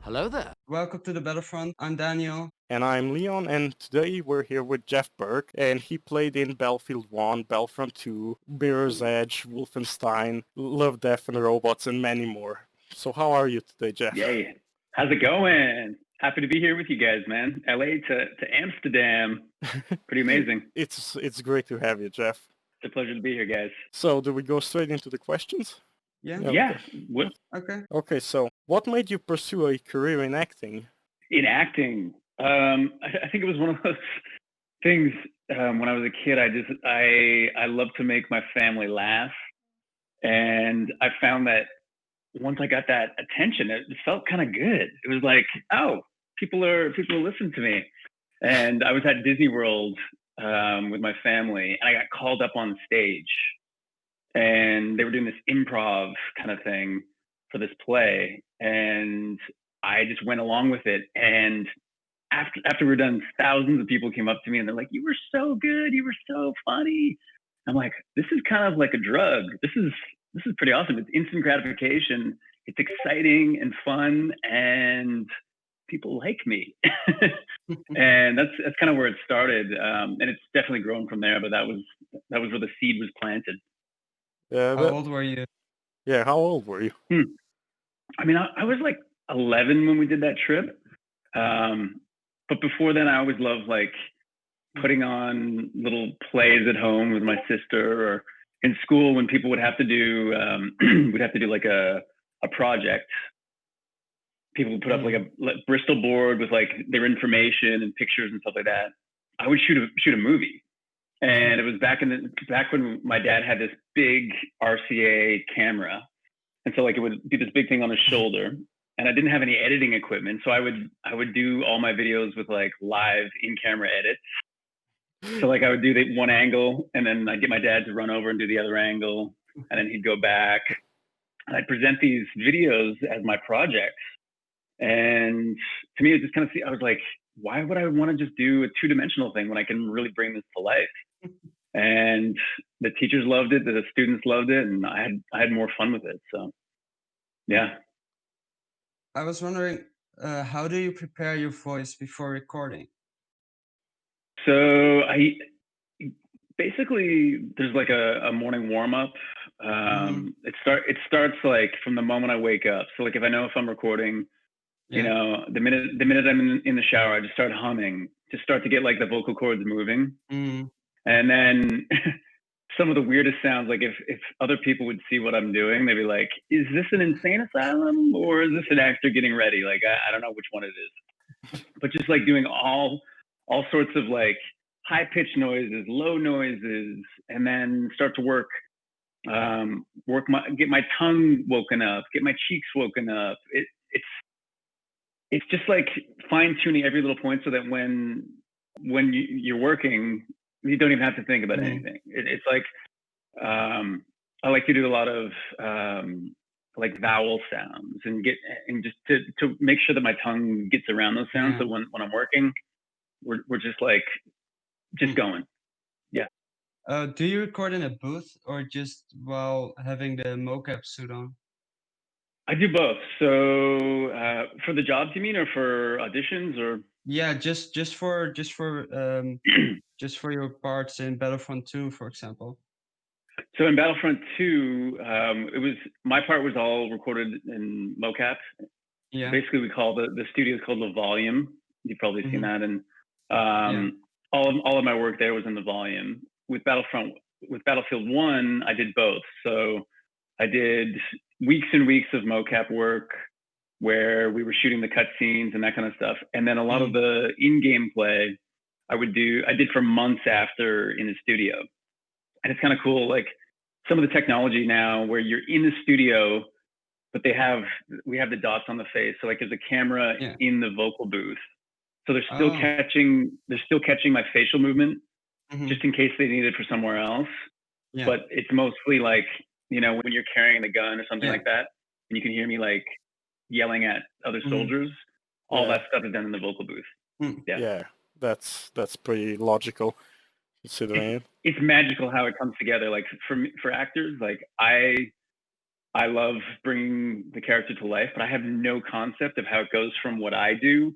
Hello there. Welcome to the Battlefront. I'm Daniel. And I'm Leon, and today we're here with Jeff Berg, and he played in Battlefield 1, Battlefront 2, Mirror's Edge, Wolfenstein, Love, Death and Robots, and many more. So how are you today, Jeff? Yay. How's it going? Happy to be here with you guys, man. LA to Amsterdam. Pretty amazing. It's great to have you, Jeff. It's a pleasure to be here, guys. So do we go straight into the questions? Yeah. Yeah. What Okay. Okay, so what made you pursue a career in acting? in acting? I think it was one of those things when I was a kid. I love to make my family laugh, and I found that once I got that attention, it felt kind of good. It was like, oh, people listen to me. And I was at Disney World with my family, and I got called up on stage, and they were doing this improv kind of thing for this play, and I just went along with it. And after we were done, thousands of people came up to me, and they're like, "You were so good. You were so funny." I'm like, "This is kind of like a drug. This is pretty awesome. It's instant gratification. It's exciting and fun, and people like me." And that's kind of where it started, and it's definitely grown from there. But that was where the seed was planted. How old were you? Yeah, how old were you? I mean, I was like 11 when we did that trip, but before then, I always loved like putting on little plays at home with my sister, or in school when people would have to do like a project. People would put up like a Bristol board with like their information and pictures and stuff like that. I would shoot a movie, and it was back when my dad had this big RCA camera, and so like it would be this big thing on his shoulder, and I didn't have any editing equipment, so I would do all my videos with like live in-camera edits. So like I would do the one angle, and then I'd get my dad to run over and do the other angle, and then he'd go back, and I'd present these videos as my projects. And to me, it just kind of I was like, why would I want to just do a two-dimensional thing when I can really bring this to life? And the teachers loved it, the students loved it, and I had more fun with it. So, yeah. I was wondering, how do you prepare your voice before recording? So I basically there's like a morning warm up. It starts like from the moment I wake up. So like if I know if I'm recording, you know, the minute I'm in the shower, I just start humming to start to get like the vocal cords moving. And then some of the weirdest sounds, like if other people would see what I'm doing, they'd be like, "Is this an insane asylum or is this an actor getting ready?" Like I don't know which one it is, but just like doing all sorts of like high pitched noises, low noises, and then start to get my tongue woken up, get my cheeks woken up. It's just like fine tuning every little point so that when you're working, you don't even have to think about anything. It's like I like to do a lot of like vowel sounds and just to make sure that my tongue gets around those sounds. So when I'm working, we're just like going. Yeah. Do you record in a booth or just while having the mocap suit on? I do both. So for the jobs, you mean, or for auditions, or? Yeah, just for your parts in Battlefront 2, for example. So in Battlefront 2, my part was all recorded in mocap. Yeah. Basically, we call the studio is called the Volume. You've probably seen that, and all of my work there was in the Volume. With Battlefield 1, I did both. So I did weeks and weeks of mocap work where we were shooting the cutscenes and that kind of stuff, and then a lot of the in-game play I did for months after in the studio. And it's kind of cool, like some of the technology now where you're in the studio, but we have the dots on the face. So like there's a camera in the vocal booth. So they're still catching my facial movement just in case they need it for somewhere else. Yeah. But it's mostly like, you know, when you're carrying the gun or something like that, and you can hear me like yelling at other soldiers, all that stuff is done in the vocal booth. Yeah, that's pretty logical. Considering it's magical how it comes together. Like for actors, like I I love bringing the character to life, but I have no concept of how it goes from what I do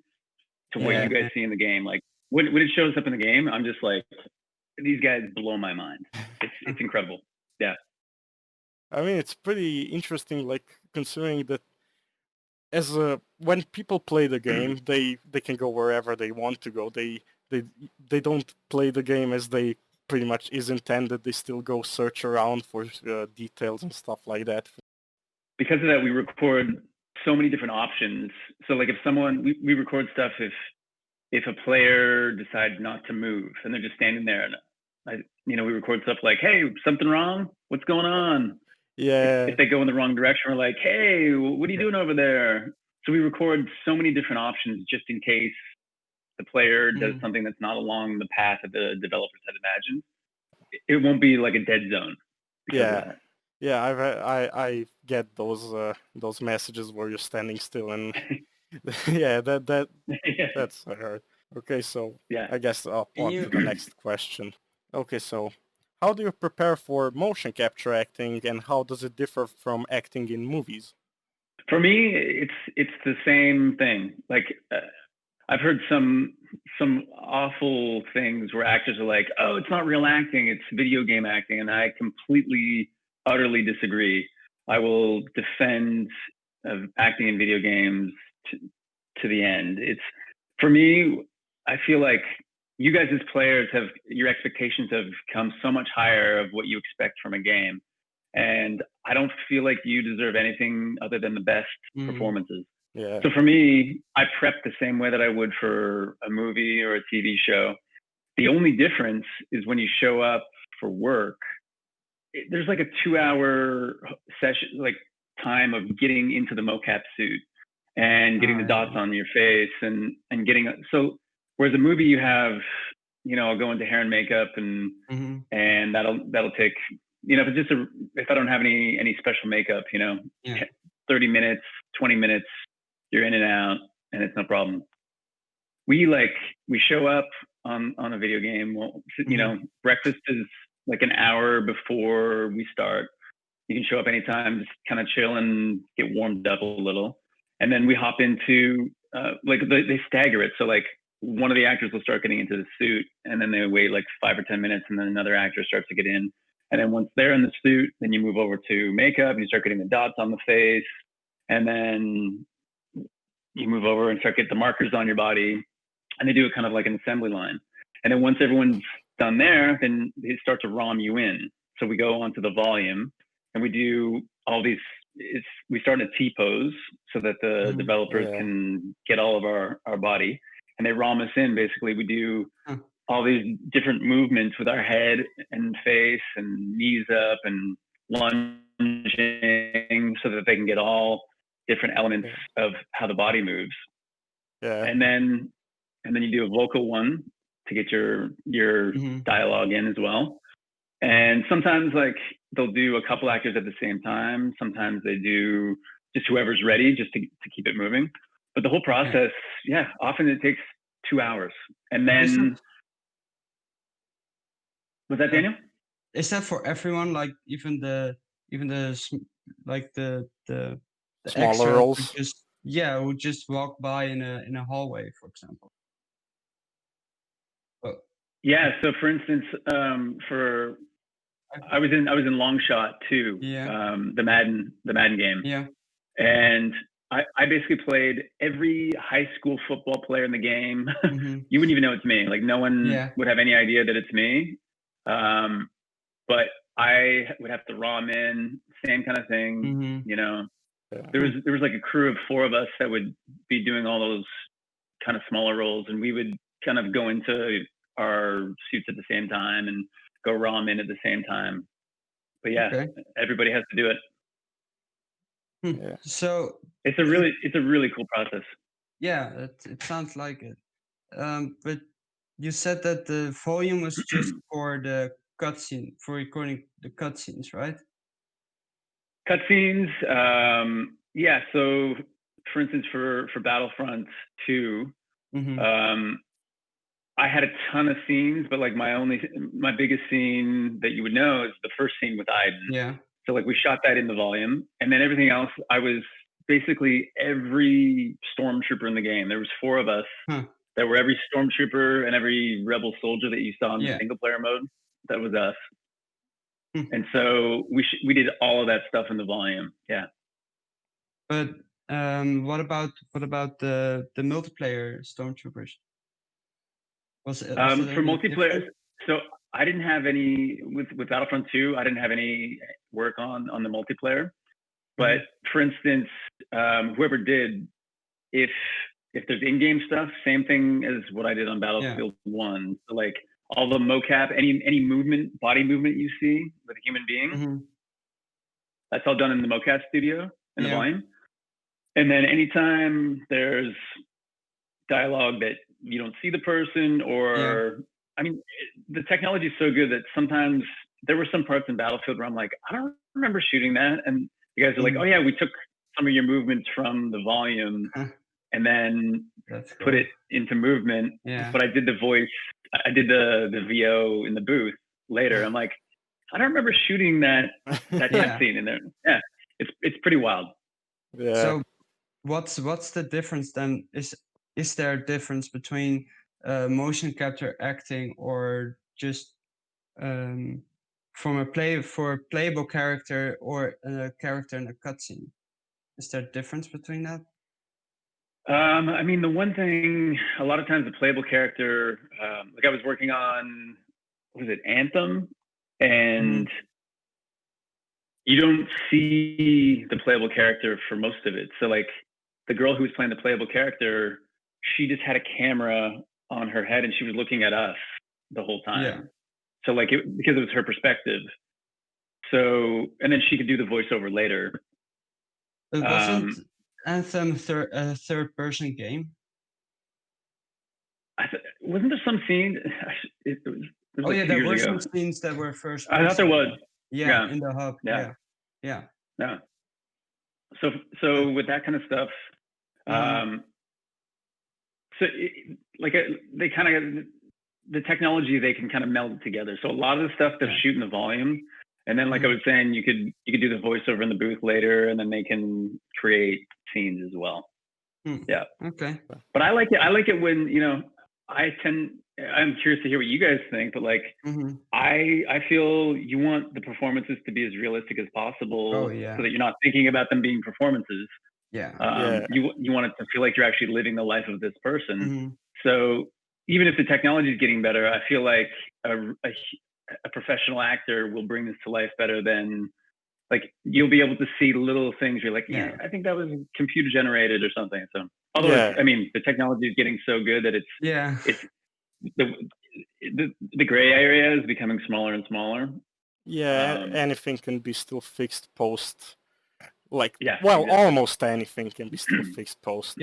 to what you guys see in the game. Like when it shows up in the game, I'm just like, these guys blow my mind. It's incredible. Yeah. I mean, it's pretty interesting, like considering that when people play the game, they can go wherever they want to go. They don't play the game as they pretty much is intended. They still go search around for details and stuff like that. Because of that, we record so many different options. So like if we record stuff if a player decides not to move and they're just standing there, and we record stuff like, hey, something wrong? What's going on? Yeah. If they go in the wrong direction, we're like, hey, what are you doing over there? So we record so many different options just in case the player does something that's not along the path that the developers had imagined. It won't be like a dead zone. Yeah. Yeah, I get those messages where you're standing still and yeah, that's hard. Okay, so yeah. I guess I'll on to the next question. Okay, so how do you prepare for motion capture acting, and how does it differ from acting in movies? For me, it's the same thing. Like I've heard some awful things where actors are like, "Oh, it's not real acting; it's video game acting," and I completely, utterly disagree. I will defend acting in video games to the end. It's for me. I feel like you guys as players your expectations have come so much higher of what you expect from a game, and I don't feel like you deserve anything other than the best performances. Yeah. So for me, I prep the same way that I would for a movie or a TV show. The only difference is when you show up for work, there's like a 2-hour session, like time of getting into the mocap suit and getting the dots on your face and getting, so whereas a movie you have, I'll go into hair and makeup and that'll take, if I don't have any special makeup, 30 minutes, 20 minutes, you're in and out and it's no problem. We show up on a video game. Well, breakfast is like an hour before we start. You can show up anytime, just kind of chill and get warmed up a little. And then we hop into, they stagger it. So like one of the actors will start getting into the suit and then they wait like 5 or 10 minutes and then another actor starts to get in. And then once they're in the suit, then you move over to makeup and you start getting the dots on the face. And then you move over and start getting the markers on your body. And they do it kind of like an assembly line. And then once everyone's done there, then they start to ROM you in. So we go onto the volume and we do all these, we start in a T-pose so that the developers can get all of our body. And they ROM us in. Basically, we do all these different movements with our head and face and knees up and lunging so that they can get all different elements of how the body moves. Yeah. And then you do a vocal one to get your dialogue in as well. And sometimes like they'll do a couple actors at the same time. Sometimes they do just whoever's ready just to keep it moving. But the whole process, often it takes 2 hours. And then was that Daniel? Is that for everyone? Like even the smaller roles? Would just walk by in a hallway, for example. Yeah. So for instance, I was in Long Shot too. Yeah. The Madden game. Yeah. And I basically played every high school football player in the game. You wouldn't even know it's me. Like no one would have any idea that it's me. But I would have to ROM in, same kind of thing. There was like a crew of 4 of us that would be doing all those kind of smaller roles, and we would kind of go into our suits at the same time and go ROM in at the same time. But everybody has to do it. So it's a really cool process. Yeah, it sounds like it. But you said that the volume was just for the cutscene, for recording the cutscenes, right? Cutscenes, so for instance, for Battlefront 2, I had a ton of scenes, but like my biggest scene that you would know is the first scene with Iden. Yeah. So like we shot that in the volume, and then everything else, I was basically every stormtrooper in the game. There was 4 of us. That were every stormtrooper and every rebel soldier that you saw in the single player mode. That was us. And so we did all of that stuff in the volume. Yeah. But what about the multiplayer stormtroopers? Was it for multiplayer? So I didn't have any with Battlefront 2. I didn't have any work on the multiplayer. But for instance, whoever did, if there's in-game stuff, same thing as what I did on Battlefield 1. So like all the mocap, any movement, body movement you see with a human being, that's all done in the mocap studio in the volume. And then anytime there's dialogue that you don't see the person, or I mean, the technology is so good that sometimes there were some parts in Battlefield where I'm like, I don't remember shooting that, and you guys are like, oh yeah, we took some of your movements from the volume and then put it into movement. But I did the voice, I did the VO in the booth later. I'm like, I don't remember shooting that scene in there. Yeah, it's pretty wild. Yeah. So what's the difference then? Is there a difference between motion capture acting or just for a playable character or a character in a cutscene? Is there a difference between that? I mean, the one thing, a lot of times the playable character, like I was working on, what was it, Anthem? And you don't see the playable character for most of it. So like the girl who was playing the playable character, she just had a camera on her head and she was looking at us the whole time. Yeah. So like because it was her perspective. So, and then she could do the voiceover later. It wasn't Anthem a third-person game? Wasn't there some scene? It was Oh like yeah, 2 there years were ago. some scenes that were first. I thought there was. Yeah, in the hub. Yeah. So with that kind of stuff, they kind of, the technology, they can kind of meld it together. So a lot of the stuff they're shooting the volume, and then like I was saying, you could do the voiceover in the booth later, and then they can create scenes as well. Yeah. Okay. But I like it when, you know, I'm curious to hear what you guys think, but like I feel you want the performances to be as realistic as possible, so that you're not thinking about them being performances. You want it to feel like you're actually living the life of this person. So even if the technology is getting better, I feel like a professional actor will bring this to life better than, like, you'll be able to see little things. You're like, I think that was computer generated or something. So although I mean, the technology is getting so good that it's the gray area is becoming smaller and smaller. Anything can be still fixed post. Almost anything can be still fixed post.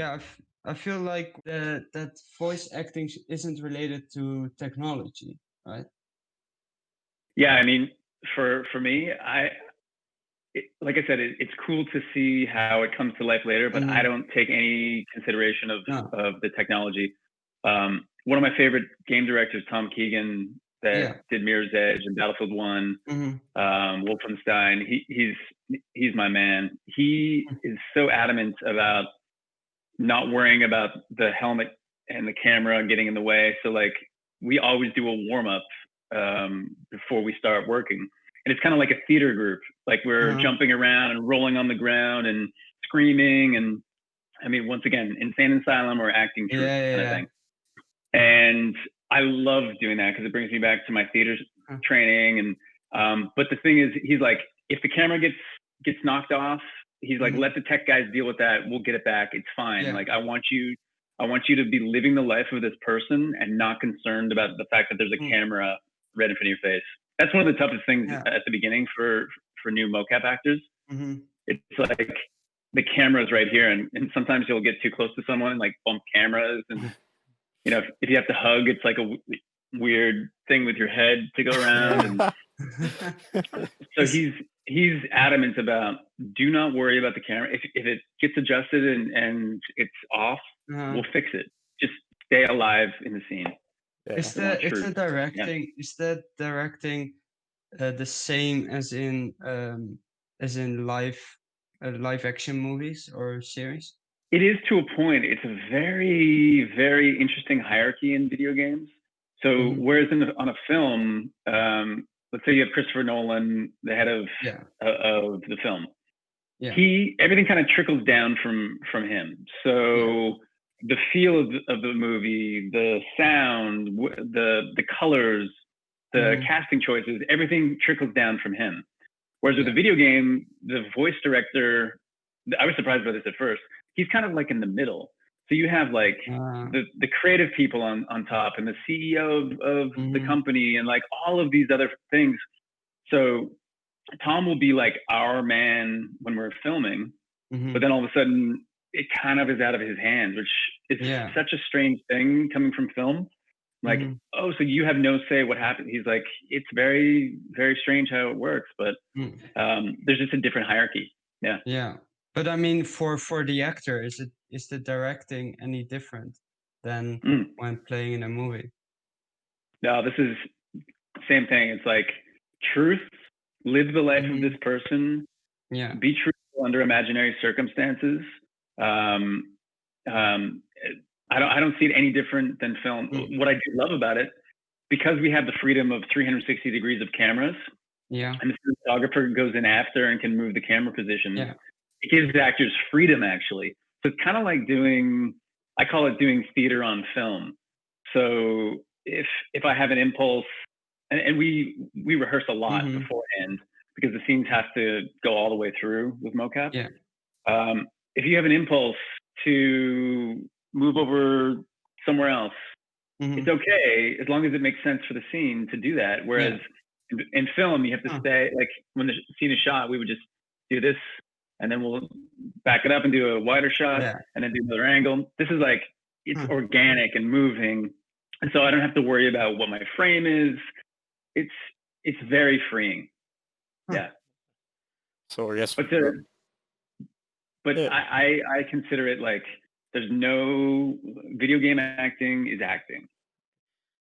I feel like that voice acting isn't related to technology, right? Yeah, I mean, for me, like I said, it's cool to see how it comes to life later, but I don't take any consideration of the technology. One of my favorite game directors, Tom Keegan, that did Mirror's Edge and Battlefield 1, Wolfenstein, he's my man. He is so adamant about not worrying about the helmet and the camera getting in the way. So like we always do a warm-up before we start working. And it's kind of like a theater group. Like we're jumping around and rolling on the ground and screaming. And I mean, once again, insane asylum or acting troupe kind of thing. And I love doing that because it brings me back to my theater training. And but the thing is, he's like, if the camera gets knocked off, he's like, let the tech guys deal with that. We'll get it back. It's fine. Like I want you to be living the life of this person and not concerned about the fact that there's a camera right in front of your face. That's one of the toughest things at the beginning for new mocap actors. It's like the camera's right here, and sometimes you'll get too close to someone and like bump cameras, and you know, if you have to hug, it's like a weird thing with your head to go around. And so he's adamant about, do not worry about the camera. If it gets adjusted and it's off, we'll fix it. Just stay alive in the scene. Is the directing the same as in as in live action movies or series? It is to a point. It's a very, very interesting hierarchy in video games. So Hmm. whereas on a film, let's say you have Christopher Nolan, the head of Yeah, the film, yeah, everything kind of trickles down from him. yeah. So the feel of the movie, the sound, the colors, the Hmm. casting choices, everything trickles down from him. Whereas with a Yeah. video game, the voice director, I was surprised by this at first. He's kind of like in the middle. So you have like Uh, the creative people on top and the CEO of the hmm. company and like all of these other things. So Tom will be like our man when we're filming, but Hmm. then all of a sudden it kind of is out of his hands, which is Yeah. such a strange thing coming from film. Like, Hmm. oh, so you have no say what happened. He's like, it's very, very strange how it works, but there's just a different hierarchy. Yeah. Yeah. But I mean, for the actor, is the directing any different than Mm. when playing in a movie? No, this is same thing. It's like truth, live the life of this Hmm. person, Yeah. be truthful under imaginary circumstances. Um, um, I don't see it any different than film. Mm. What I do love about it, because we have the freedom of 360 degrees of cameras, Yeah. and the cinematographer goes in after and can move the camera positions. Yeah. It gives actors freedom, actually. So it's kind of like I call it doing theater on film. So if I have an impulse, and we rehearse a lot Hmm. beforehand because the scenes have to go all the way through with mocap. Yeah. If you have an impulse to move over somewhere else, it's Hmm. okay as long as it makes sense for the scene to do that. Yeah. Whereas in film, you have to Huh. stay, like when the scene is shot, we would just do this and then we'll back it up and do a wider shot Yeah. and then do another angle. This is like, it's Huh. organic and moving. And so I don't have to worry about what my frame is. It's very freeing. Huh. Yeah. So yes, But yeah. I consider it like there's no video game acting is acting.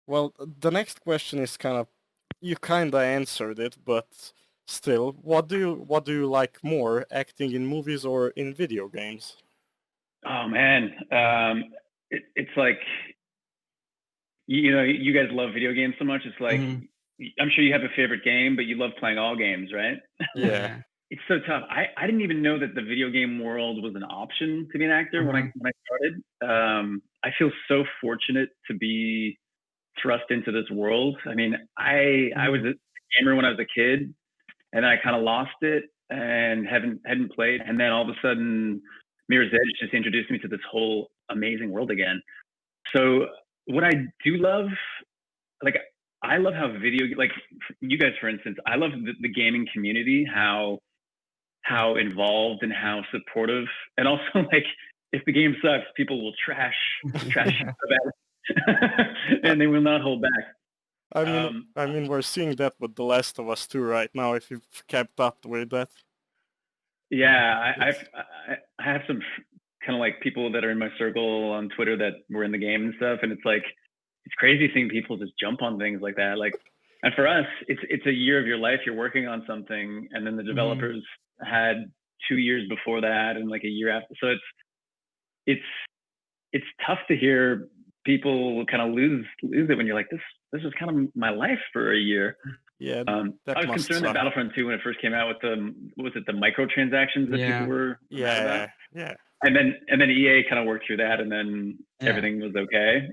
Well, the next question is you kinda answered it, but still, what do you like more, acting in movies or in video games? Oh man, it's like you know you guys love video games so much. It's like Hmm. I'm sure you have a favorite game, but you love playing all games, right? Yeah. Yeah. It's so tough. I didn't even know that the video game world was an option to be an actor when Uh-huh. I started. I feel so fortunate to be thrust into this world. I mean, I was Hmm. a gamer when I was a kid, and I kind of lost it and hadn't played, and then all of a sudden, Mirror's Edge just introduced me to this whole amazing world again. So what I do love, like I love how like you guys, for instance, I love the gaming community, how involved and how supportive, and also like if the game sucks, people will trash Yeah. about it, Uh, and they will not hold back. I mean, we're seeing that with The Last of Us 2 right now. If you've kept up with that, Yeah, it's I have some kind of like people that are in my circle on Twitter that were in the game and stuff, and it's like it's crazy seeing people just jump on things like that. Like, and for us, it's a year of your life you're working on something, and then the Hmm. developers had 2 years before that, and like a year after. So it's it's tough to hear people kind of lose it when you're like this was kind of my life for a year. yeah, I that was must concerned that suck. Battlefront 2 when it first came out with the microtransactions that people Yeah. were mad about, Yeah, yeah, and then EA kind of worked through that, and then Yeah. everything was okay.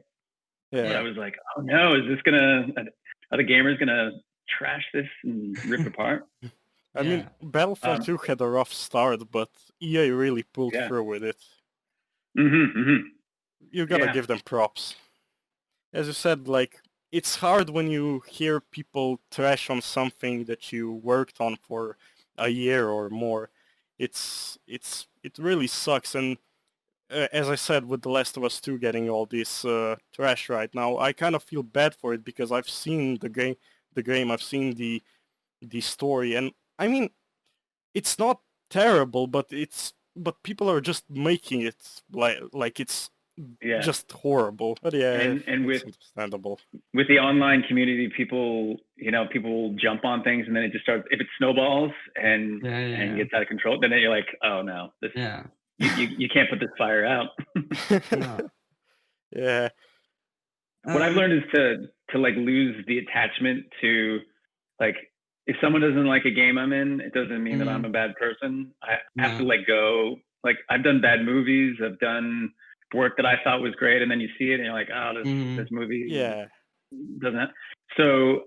But yeah. I Yeah. was like, oh no, are the gamers gonna trash this and rip it apart? I mean, Yeah. Battlefront Um, 2 had a rough start, but EA really pulled yeah, through with it. mm-hmm. You gotta Yeah, give them props. As you said, like, it's hard when you hear people trash on something that you worked on for a year or more. It really sucks. And as I said, with The Last of Us 2 getting all this trash right now, I kind of feel bad for it because I've seen the game, I've seen the story, and I mean, it's not terrible, but people are just making it like it's Yeah. just horrible. But yeah, And it's with understandable. the online community, people will jump on things, and then it just starts. If it snowballs and gets out of control, then you're like, oh no, this you can't put this fire out. No. Yeah. What I've learned is to like lose the attachment to, like, if someone doesn't like a game I'm in, it doesn't mean that I'm a bad person. I have to let go. Like, I've done bad movies. I've done work that I thought was great, and then you see it and you're like, oh, this movie Yeah. doesn't. So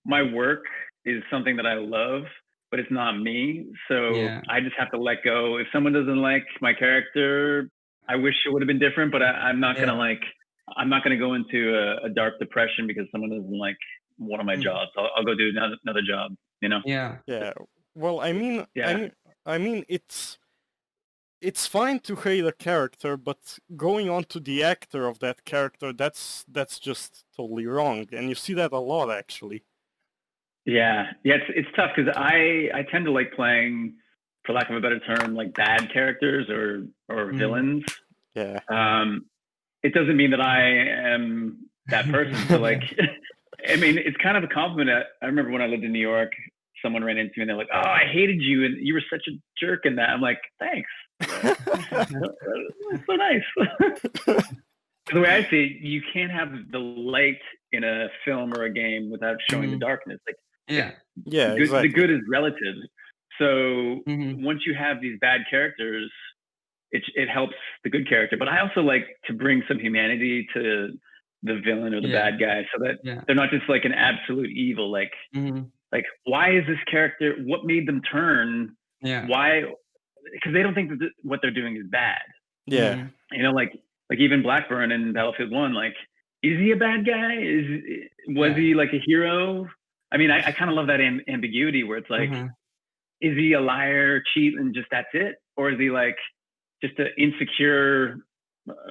my work is something that I love, but it's not me. So I just have to let go. If someone doesn't like my character, I wish it would have been different, but I'm not gonna go into a dark depression because someone doesn't like one of my jobs. I'll go do another job, you know? Yeah. Yeah. Well, I mean, Yeah. I mean, it's fine to hate a character, but going on to the actor of that character, that's just totally wrong, and you see that a lot, actually. Yeah, it's tough because I tend to like playing, for lack of a better term, like bad characters or villains. Yeah. It doesn't mean that I am that person. So like, I mean, it's kind of a compliment. I remember when I lived in New York, someone ran into me and they're like, "Oh, I hated you, and you were such a jerk in that." I'm like, "Thanks, that's so nice." The way I see it, you can't have the light in a film or a game without showing the darkness. Like, exactly. The good is relative. So once you have these bad characters, it helps the good character. But I also like to bring some humanity to the villain or the bad guy, so that they're not just like an absolute evil. Like, like, why is this character? What made them turn? Why? Because they don't think that what they're doing is bad. Yeah. You know, like even Blackburn in Battlefield 1, like, is he a bad guy? Was he like a hero? I mean, I kind of love that ambiguity where it's like, is he a liar, cheat, and just that's it? Or is he like just an insecure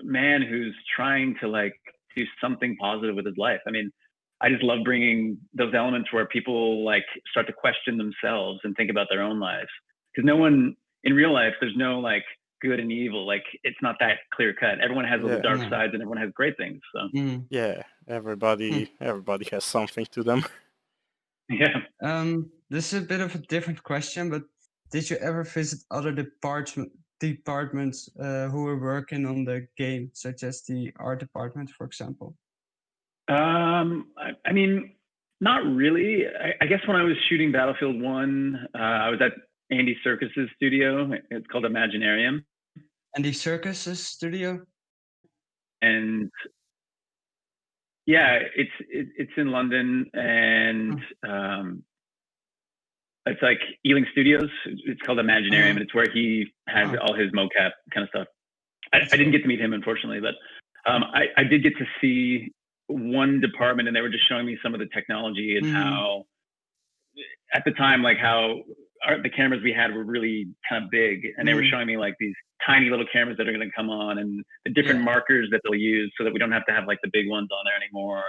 man who's trying to like do something positive with his life? I mean, I just love bringing those elements where people like start to question themselves and think about their own lives. Because no one in real life, there's no like good and evil. Like, it's not that clear cut. Everyone has all the dark sides and everyone has great things. So yeah, everybody has something to them. Yeah. This is a bit of a different question, but did you ever visit other departments who were working on the game, such as the art department, for example? I mean, not really. I guess when I was shooting Battlefield 1, I was at Andy Serkis's studio. It's called Imaginarium. Andy Serkis's studio? And yeah, it's in London, and it's like Ealing Studios. It's called Imaginarium, and it's where he has all his mocap kind of stuff. I didn't get to meet him, unfortunately, but I did get to see one department, and they were just showing me some of the technology and how, at the time, like how the cameras we had were really kind of big, and they were showing me like these tiny little cameras that are going to come on, and the different markers that they'll use so that we don't have to have like the big ones on there anymore.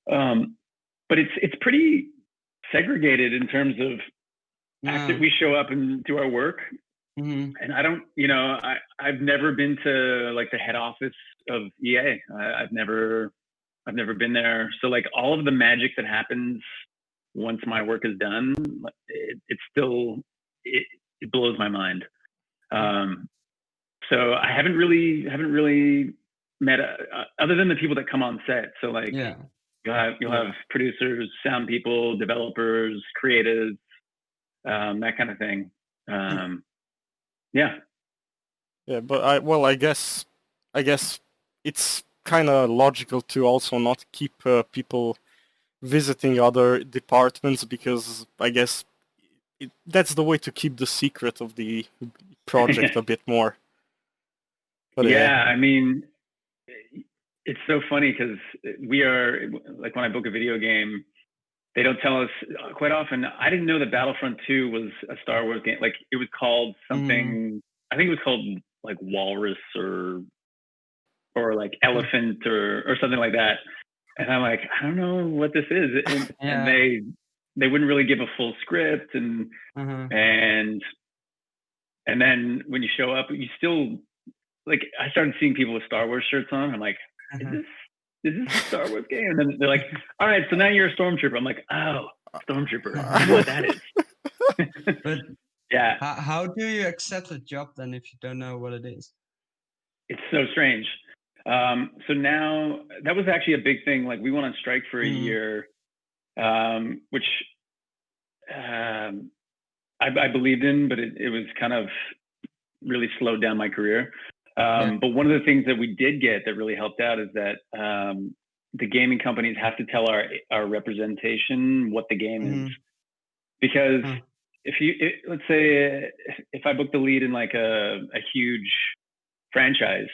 And but it's pretty segregated in terms of after we show up and do our work. And I don't, I've never been to like the head office of EA. I've never been there. So like all of the magic that happens once my work is done, it still blows my mind. So I haven't really met other than the people that come on set. So like you'll have producers, sound people, developers, creatives, that kind of thing. Yeah, but I guess it's kind of logical to also not keep people visiting other departments, because I guess that's the way to keep the secret of the project a bit more. But I mean, it's so funny because we are like, when I book a video game, they don't tell us quite often. I didn't know that Battlefront 2 was a Star Wars game. Like, it was called something. I think it was called like Walrus or like Elephant or something like that. And I'm like, I don't know what this is. And they wouldn't really give a full script, and then when you show up, you still like I started seeing people with Star Wars shirts on. I'm like, is this a Star Wars game? And then they're like, all right, so now you're a stormtrooper. I'm like, oh, stormtrooper. I know what that is. But Yeah, how do you accept a job then if you don't know what it is? it's so strange. So now that was actually a big thing. Like we went on strike for a year, which I believed in, but it was kind of really slowed down my career. But one of the things that we did get that really helped out is that the gaming companies have to tell our representation what the game is, because let's say if I book the lead in like a huge franchise,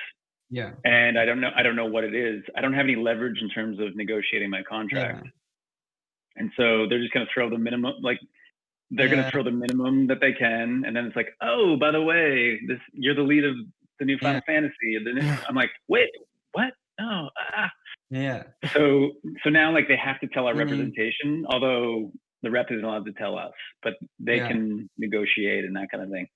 and I don't know what it is, I don't have any leverage in terms of negotiating my contract, and so they're just going to throw the minimum, like they're going to throw the minimum that they can, and then it's like, oh, by the way, you're the lead of the new Final Fantasy. I'm like, wait, what? No. So now like they have to tell our representation, although the rep isn't allowed to tell us, but they can negotiate and that kind of thing.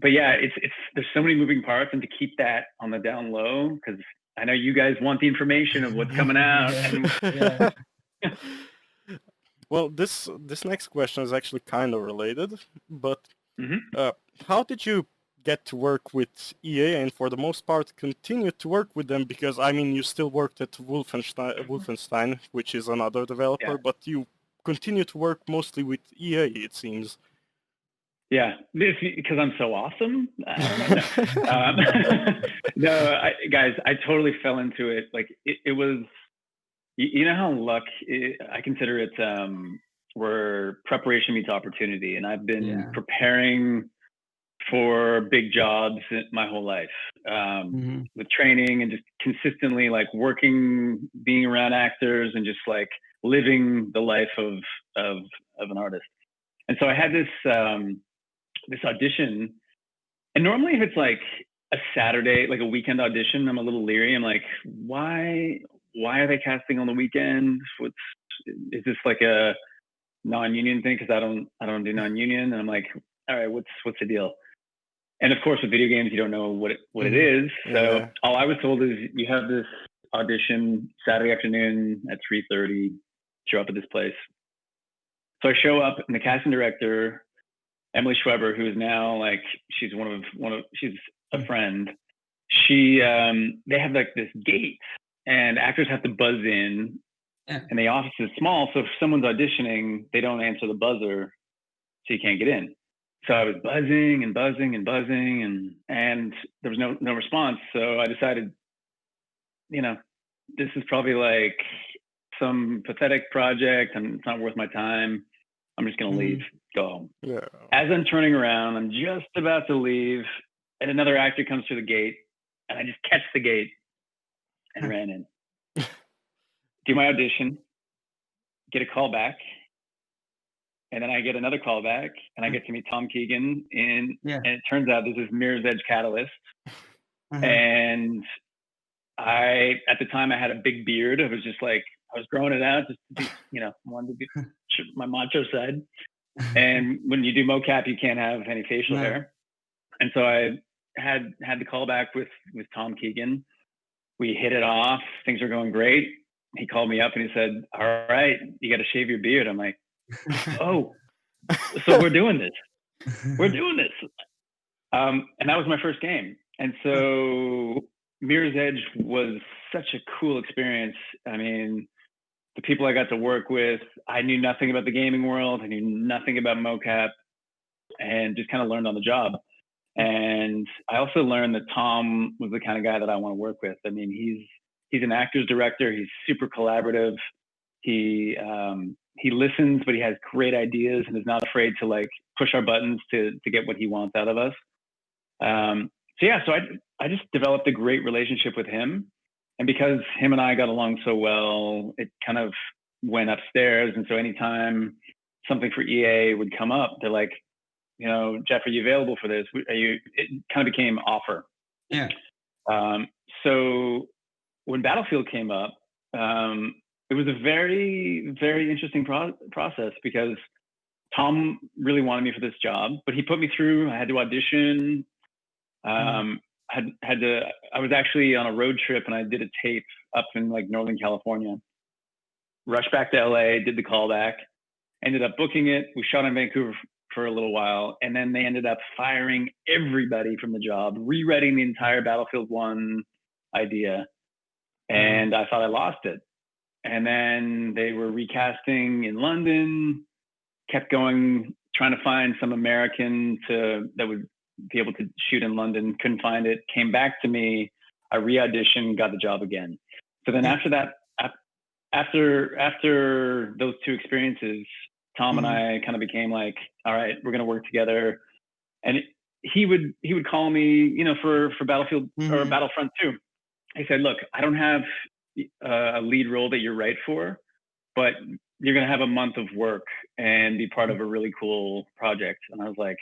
But yeah, it's there's so many moving parts, and to keep that on the down low, because I know you guys want the information of what's coming out. And, well, this next question is actually kind of related, but how did you get to work with EA and for the most part continue to work with them? Because I mean, you still worked at Wolfenstein, which is another developer, but you continue to work mostly with EA, it seems. Yeah, because I'm so awesome. No, guys, I totally fell into it. Like it was, you know how luck. I consider it where preparation meets opportunity, and I've been preparing for big jobs my whole life, with training and just consistently like working, being around actors, and just like living the life of an artist. And so I had this audition, and normally if it's like a Saturday, like a weekend audition, I'm a little leery. I'm like, why are they casting on the weekend? Is this like a non-union thing? Because I don't do non-union. And I'm like, all right, what's the deal? And of course, with video games, you don't know what it is. So all I was told is you have this audition Saturday afternoon at 3:30. Show up at this place. So I show up, and the casting director, Emily Schweber, who is now like, she's she's a friend. They have like this gate, and actors have to buzz in, and the office is small. So if someone's auditioning, they don't answer the buzzer, so you can't get in. So I was buzzing and buzzing and buzzing, and there was no response. So I decided, this is probably like some pathetic project, and it's not worth my time. I'm just going to leave, go home. Yeah. As I'm turning around, I'm just about to leave, and another actor comes through the gate, and I just catch the gate and ran in. Do my audition, get a call back, and then I get another call back, and I get to meet Tom Keegan, and it turns out this is Mirror's Edge Catalyst. And at the time, I had a big beard. It was just like, I was growing it out, just to be, wanted to be my macho side. And when you do mocap, you can't have any facial hair. And so I had the call back with Tom Keegan. We hit it off. Things are going great. He called me up and he said, all right, you got to shave your beard. I'm like, oh, so we're doing this. We're doing this. And that was my first game. And so Mirror's Edge was such a cool experience. I mean, the people I got to work with, I knew nothing about the gaming world. I knew nothing about mocap, and just kind of learned on the job. And I also learned that Tom was the kind of guy that I want to work with. I mean, he's an actor's director. He's super collaborative. He listens, but he has great ideas and is not afraid to like push our buttons to get what he wants out of us. So I just developed a great relationship with him. And because him and I got along so well, it kind of went upstairs. And so anytime something for EA would come up, they're like, Jeff, are you available for this? It kind of became offer. Yeah. So when Battlefield came up, it was a very, very interesting process, because Tom really wanted me for this job, but he put me through, I had to audition. I was actually on a road trip and I did a tape up in like Northern California. Rushed back to LA, did the callback, ended up booking it. We shot in Vancouver for a little while, and then they ended up firing everybody from the job, rewriting the entire Battlefield 1 idea. And I thought I lost it. And then they were recasting in London, kept going, trying to find some American that would be able to shoot in London, couldn't find it, came back to me, I re-auditioned, got the job again. So then after that, after those two experiences, Tom and I kind of became like, all right, we're going to work together. And he would call me, for Battlefield or Battlefront 2. He said, look, I don't have a lead role that you're right for, but you're going to have a month of work and be part of a really cool project. And I was like,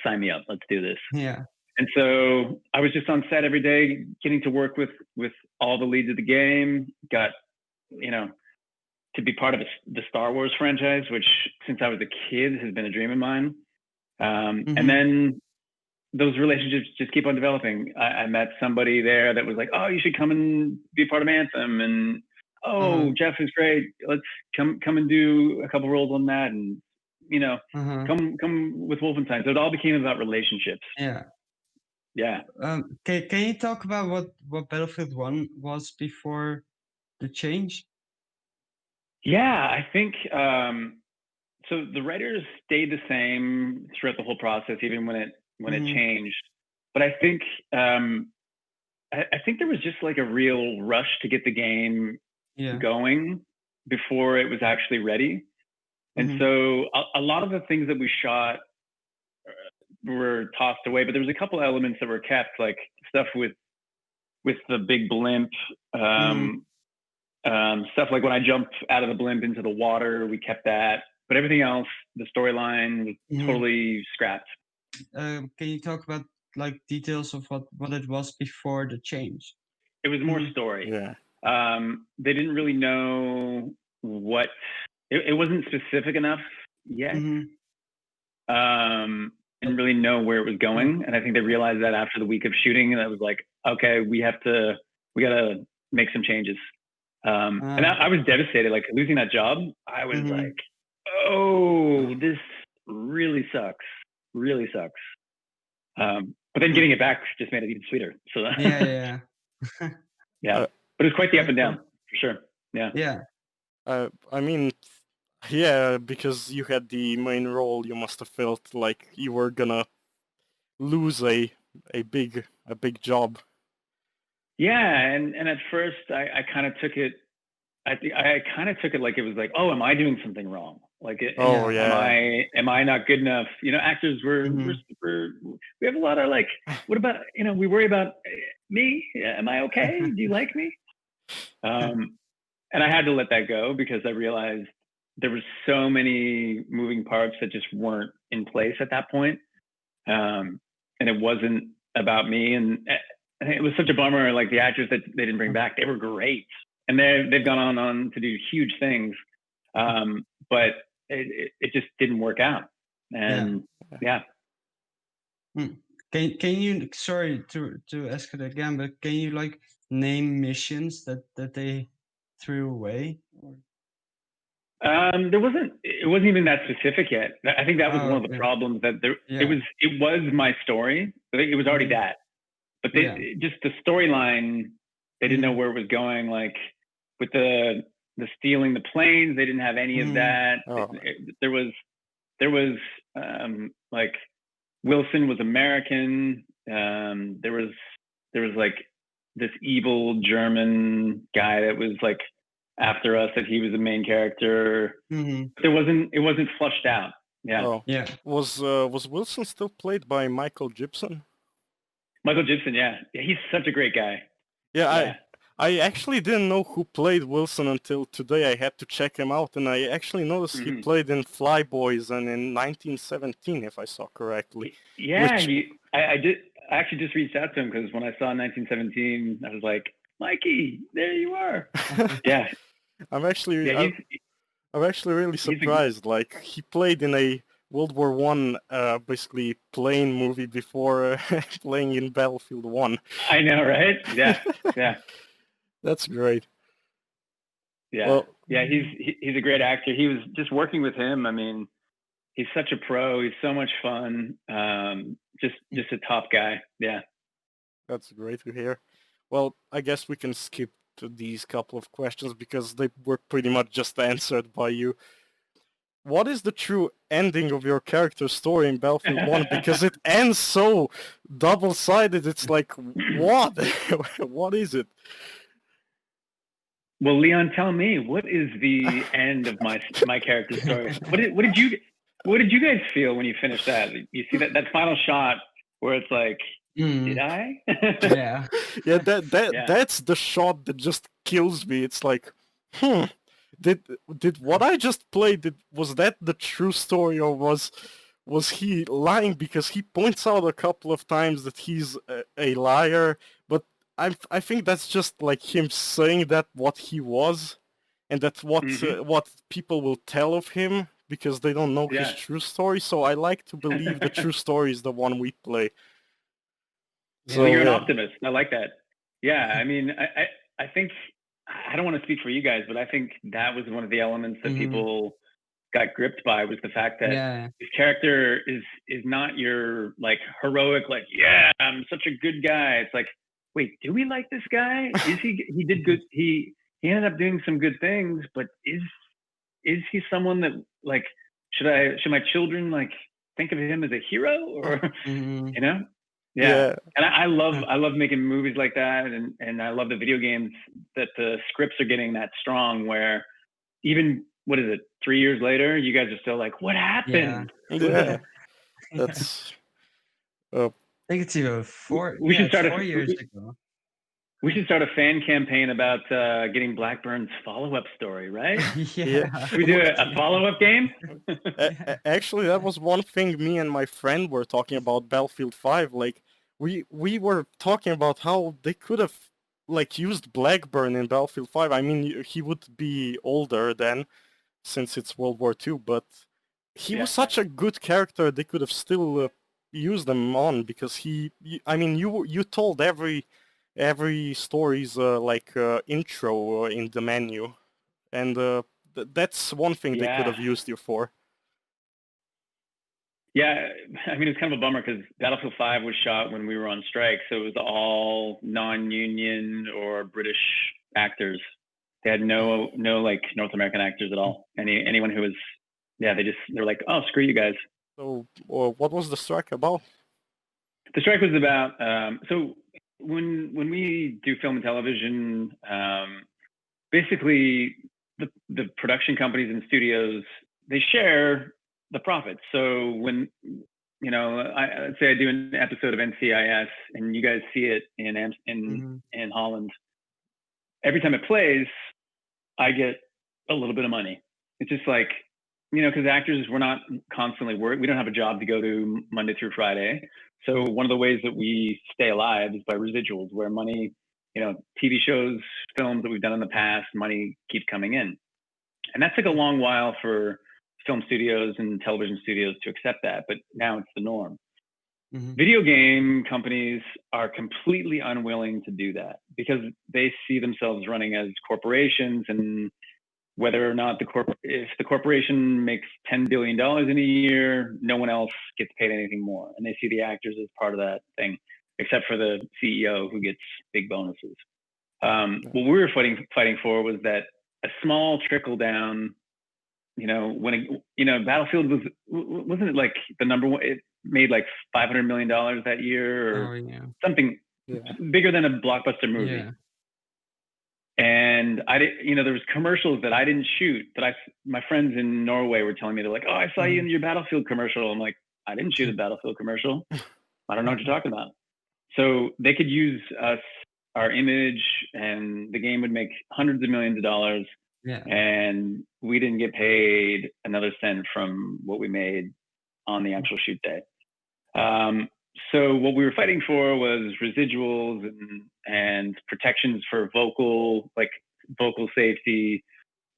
sign me up. Let's do this. Yeah. And so I was just on set every day, getting to work with all the leads of the game, got, to be part of the Star Wars franchise, which since I was a kid has been a dream of mine. And then those relationships just keep on developing. I met somebody there that was like, oh, you should come and be part of Anthem. And, Jeff is great. Let's come and do a couple roles on that. And, come with Wolfenstein. So it all became about relationships. Yeah. Yeah. Can you talk about what Battlefield 1 was before the change? Yeah, I think so. The writers stayed the same throughout the whole process, even when it changed. But I think there was just like a real rush to get the game going before it was actually ready. And so a lot of the things that we shot were tossed away, but there was a couple elements that were kept, like stuff with the big blimp, stuff like when I jumped out of the blimp into the water, we kept that. But everything else, the storyline was totally scrapped. Can you talk about like details of what it was before the change? It was more story. Yeah. They didn't really know what. It wasn't specific enough yet. Didn't really know where it was going, and I think they realized that after the week of shooting, and I was like, okay, we gotta make some changes. And I was devastated, like losing that job. I was like, oh, this really sucks. But then getting it back just made it even sweeter. So yeah. Yeah. But it's quite the up and down for sure. Yeah. Yeah. I mean, yeah, because you had the main role, you must have felt like you were gonna lose a big job. Yeah, and at first I kind of took it. I kind of took it like it was like, oh, am I doing something wrong? Like, am I not good enough? Actors we have a lot of like, what about we worry about me? Am I okay? Do you like me? And I had to let that go because I realized there were so many moving parts that just weren't in place at that point. And it wasn't about me. And it was such a bummer. Like the actors that they didn't bring back, they were great. And they've gone on to do huge things. But it just didn't work out. And yeah. Can you, sorry to ask it again, but can you like name missions that they threw away? It wasn't even that specific yet. I think that was one of the problems that it was my story. I think it was already that, but just the storyline, they didn't know where it was going. Like with the stealing the planes, they didn't have any of that. There was like Wilson was American. There was like this evil German guy that was like after us, that he was the main character. It wasn't flushed out. Was Wilson still played by Michael Gibson? Michael Gibson, yeah, he's such a great guy. I actually didn't know who played Wilson until today. I had to check him out, and I actually noticed he played in Flyboys and in 1917, if I saw correctly. Yeah, I did. I actually just reached out to him because when I saw 1917, I was like, Mikey, there you are. Yeah. I'm actually really surprised. Like he played in a World War One, basically playing movie before playing in Battlefield 1. I know, right? Yeah, yeah, That's great. yeah, Well, yeah. He's a great actor. He was just working with him. I mean, he's such a pro. He's so much fun. Just a top guy. Yeah. that's great to hear. Well, I guess we can skip to these couple of questions because they were pretty much just answered by you. What is the true ending of your character story in Battlefield 1? Because it ends so double-sided. It's like, what? What is it? Well, Leon, tell me, what is the end of my character story? What did you guys feel when you finished that? You see that final shot where it's like, did I? Yeah. Yeah, Yeah. that's the shot that just kills me. It's like, did what I just played, was that the true story, or was he lying? Because he points out a couple of times that he's a liar, but I think that's just like him saying that what he was, and that's what people will tell of him because they don't know his Yeah. true story. So I like to believe the true story is the one we play. Yeah. So Well, you're an yeah. optimist. I like that. Yeah, I mean, I think I don't want to speak for you guys, but I think that was one of the elements that people got gripped by, was the fact that Yeah. his character is not your like heroic, like, yeah, I'm such a good guy. It's like, wait, do we like this guy? Is he did good? He ended up doing some good things, but is he someone that, like, should my children like think of him as a hero, or you know? Yeah. And I love making movies like that, and I love the video games that the scripts are getting that strong, where even, what is it, 3 years later, you guys are still like, what happened? Yeah. That's I think it's even 4. We should It's start 4 years ago. We should start a fan campaign about getting Blackburn's follow-up story, right? Yeah. We do a follow-up game. Actually, that was one thing me and my friend were talking about Battlefield 5. Like, we were talking about how they could have like used Blackburn in Battlefield 5. I mean, he would be older then, since it's World War II, but he was such a good character. They could have still used him on, because I mean, you told every story's intro in the menu, and that's one thing they could have used you for. Yeah, I mean, it's kind of a bummer because Battlefield 5 was shot when we were on strike, so it was all non-union or British actors. They had no like North American actors at all. Anyone who was, they're like, oh, screw you guys. So, what was the strike about? The strike was about, so when we do film and television, basically the production companies and studios, they share the profits. So when, let's say I do an episode of NCIS and you guys see it in Holland, every time it plays, I get a little bit of money. It's just like, because actors, we're not constantly working. We don't have a job to go to Monday through Friday. So one of the ways that we stay alive is by residuals, where money, TV shows, films that we've done in the past, money keeps coming in. And that took a long while for film studios and television studios to accept that, but now it's the norm. Video game companies are completely unwilling to do that because they see themselves running as corporations, and whether or not if the corporation makes $10 billion in a year, no one else gets paid anything more. And they see the actors as part of that thing, except for the CEO who gets big bonuses. What we were fighting for was that a small trickle down, when Battlefield wasn't it like the number one, it made like $500 million that year, or something bigger than a blockbuster movie. Yeah. And I didn't, there was commercials that I didn't shoot, that my friends in Norway were telling me, they're like, oh, I saw you in your Battlefield commercial. I'm like, I didn't shoot a Battlefield commercial. I don't know what you're talking about. So they could use us, our image, and the game would make hundreds of millions of dollars. Yeah. And we didn't get paid another cent from what we made on the actual shoot day. So what we were fighting for was residuals and protections for vocal safety,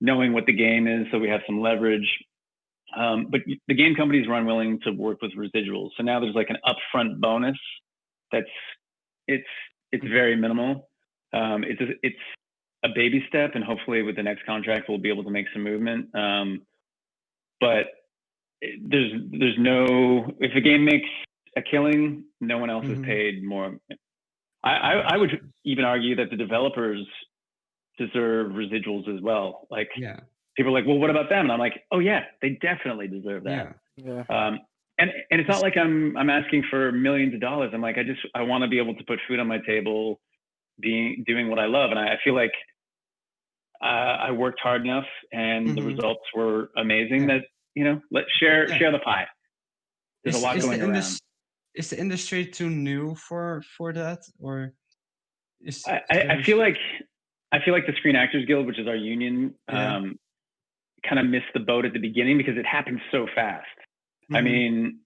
knowing what the game is, so we have some leverage. But the game companies were unwilling to work with residuals. So now there's like an upfront bonus that's it's very minimal. It's a baby step, and hopefully with the next contract we'll be able to make some movement. But there's no, if a game makes a killing, no one else is paid more. I would even argue that the developers deserve residuals as well. Like, people are like, well, what about them? And I'm like, oh yeah, they definitely deserve that. And it's not like I'm asking for millions of dollars. I'm like, I want to be able to put food on my table, doing what I love. And I feel like I worked hard enough, and the results were amazing. That, you know, let's share the pie. There's a lot going around. Is the industry too new for that, or is I feel like the Screen Actors Guild, which is our union, kind of missed the boat at the beginning because it happened so fast. I mean,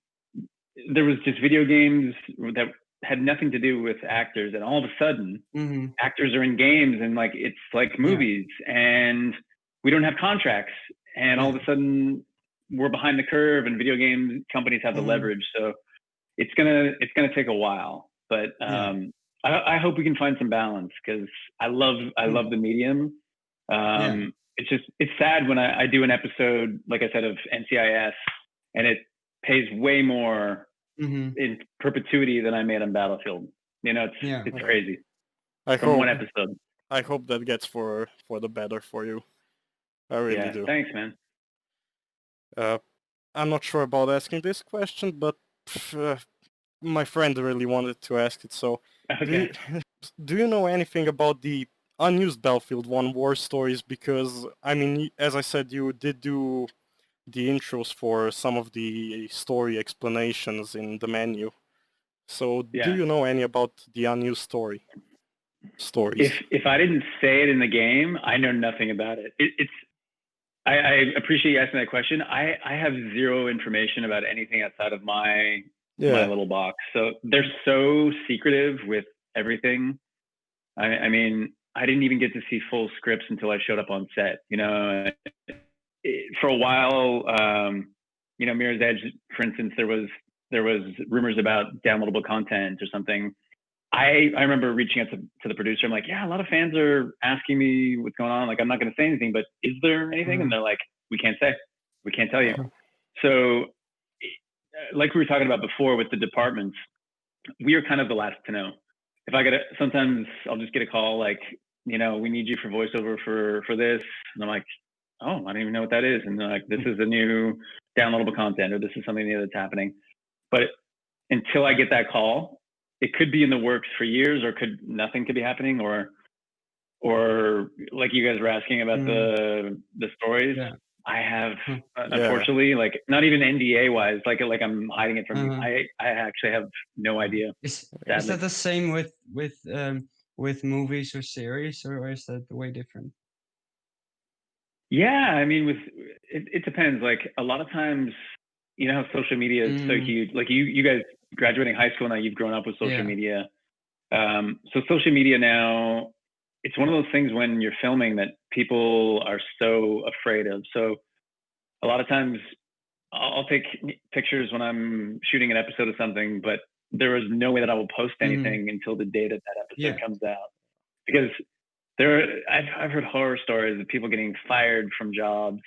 there was just video games that had nothing to do with actors, and all of a sudden actors are in games, and like it's like movies, and we don't have contracts, and all of a sudden we're behind the curve, and video game companies have the leverage. So it's gonna take a while, but I hope we can find some balance, because I love the medium. It's sad when I do an episode, like I said, of NCIS, and it pays way more in perpetuity than I made on Battlefield. You know, it's crazy. One episode. I hope that gets for the better for you. I really do. Thanks, man. I'm not sure about asking this question, but my friend really wanted to ask it. So, do you know anything about the Unused Battlefield 1 War Stories? Because, I mean, as I said, you did do the intros for some of the story explanations in the menu. So, do you know any about the Unused Stories? If I didn't say it in the game, I know nothing about it. I appreciate you asking that question. I have zero information about anything outside of my little box. So they're so secretive with everything. I mean, I didn't even get to see full scripts until I showed up on set. You know, for a while, you know, Mirror's Edge, for instance, there was rumors about downloadable content or something. I remember reaching out to the producer. I'm like, yeah, a lot of fans are asking me what's going on. Like, I'm not going to say anything, but is there anything? And they're like, we can't say. We can't tell you. So, like we were talking about before with the departments, we are kind of the last to know. If I sometimes I'll just get a call like, you know, we need you for voiceover for this. And I'm like, oh, I don't even know what that is. And they're like, this is the new downloadable content, or this is something new that's happening. But until I get that call, it could be in the works for years, or nothing could be happening, or like you guys were asking about the stories. I have unfortunately, like, not even NDA wise, like I'm hiding it from you. I actually have no idea. Is that the same with movies or series, or is that way different? Yeah, I mean, it depends. Like, a lot of times, you know how social media is so huge. Like you guys graduating high school now, you've grown up with social media. So social media now, it's one of those things when you're filming that people are so afraid of. So a lot of times I'll take pictures when I'm shooting an episode of something, but there is no way that I will post anything until the day that episode comes out. Because I've heard horror stories of people getting fired from jobs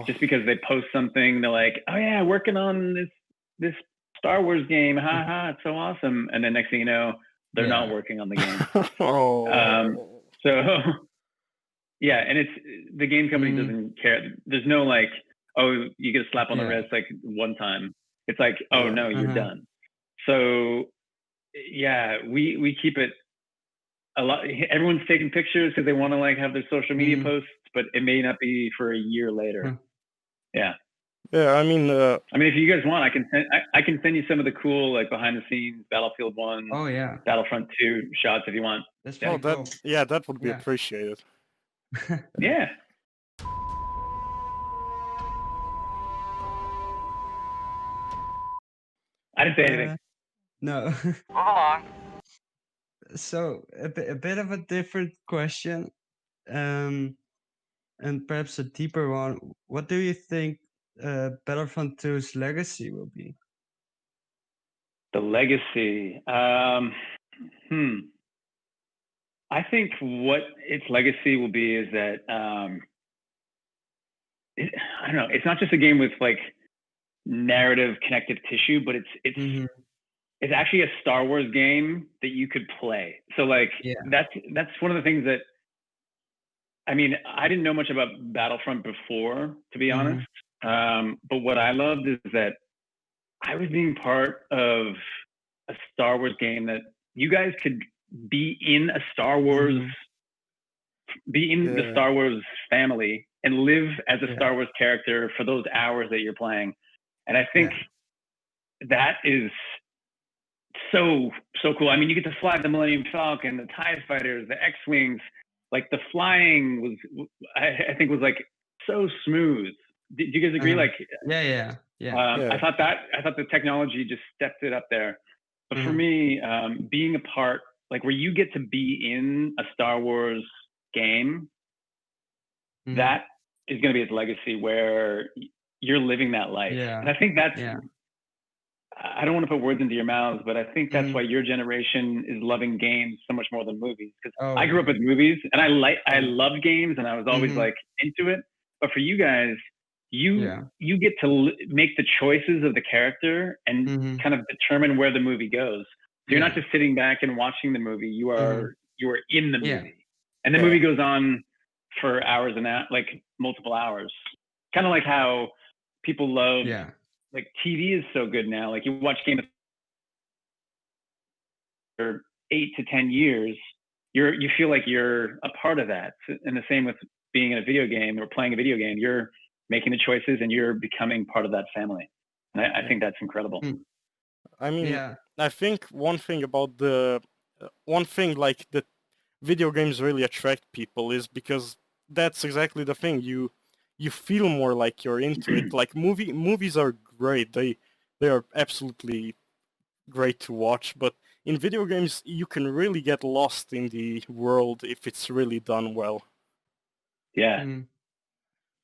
just because they post something. They're like, oh yeah, working on this Star Wars game, it's so awesome. And then next thing you know, they're not working on the game. So yeah, and it's the game company doesn't care. There's no like, oh, you get a slap on the wrist like one time. It's like, oh no, you're done. So yeah, we keep it a lot. Everyone's taking pictures because they want to like have their social media posts, but it may not be for a year later. Yeah. Yeah, I mean, if you guys want, I can send you some of the cool like behind the scenes Battlefield 1, Battlefront 2 shots if you want. That's cool. That would be appreciated. Yeah. I didn't say anything. No. Move along. So a bit of a different question, and perhaps a deeper one. What do you think Battlefront 2's legacy will be? The legacy. I think what its legacy will be is that I don't know. It's not just a game with like narrative connective tissue, but it's actually a Star Wars game that you could play. So like that's one of the things that, I mean, I didn't know much about Battlefront before, to be honest. But what I loved is that I was being part of a Star Wars game that you guys could be in a Star Wars, be in the Star Wars family and live as a Star Wars character for those hours that you're playing. And I think that is so cool. I mean, you get to fly the Millennium Falcon, the TIE fighters, the X-Wings, like the flying was, I think was like so smooth. Do you guys agree? Like, yeah. I thought the technology just stepped it up there. But for me, being a part, like where you get to be in a Star Wars game, that is going to be its legacy, where you're living that life. And I think that's, I don't want to put words into your mouths, but I think that's why your generation is loving games so much more than movies. Because I grew up with movies, and I love games, and I was always like into it. But for you guys, you get to make the choices of the character and kind of determine where the movie goes. So you're not just sitting back and watching the movie. You are in the movie, and the movie goes on for hours and like multiple hours. Kind of like how people love. Like TV is so good now. Like you watch Game of Thrones for 8 to 10 years, you feel like you're a part of that. And the same with being in a video game or playing a video game. You're making the choices and you're becoming part of that family. And I think that's incredible. I mean, I think one thing like that video games really attract people is because that's exactly the thing. You feel more like you're into it. Like movies are great. They are absolutely great to watch. But in video games, you can really get lost in the world if it's really done well. Yeah.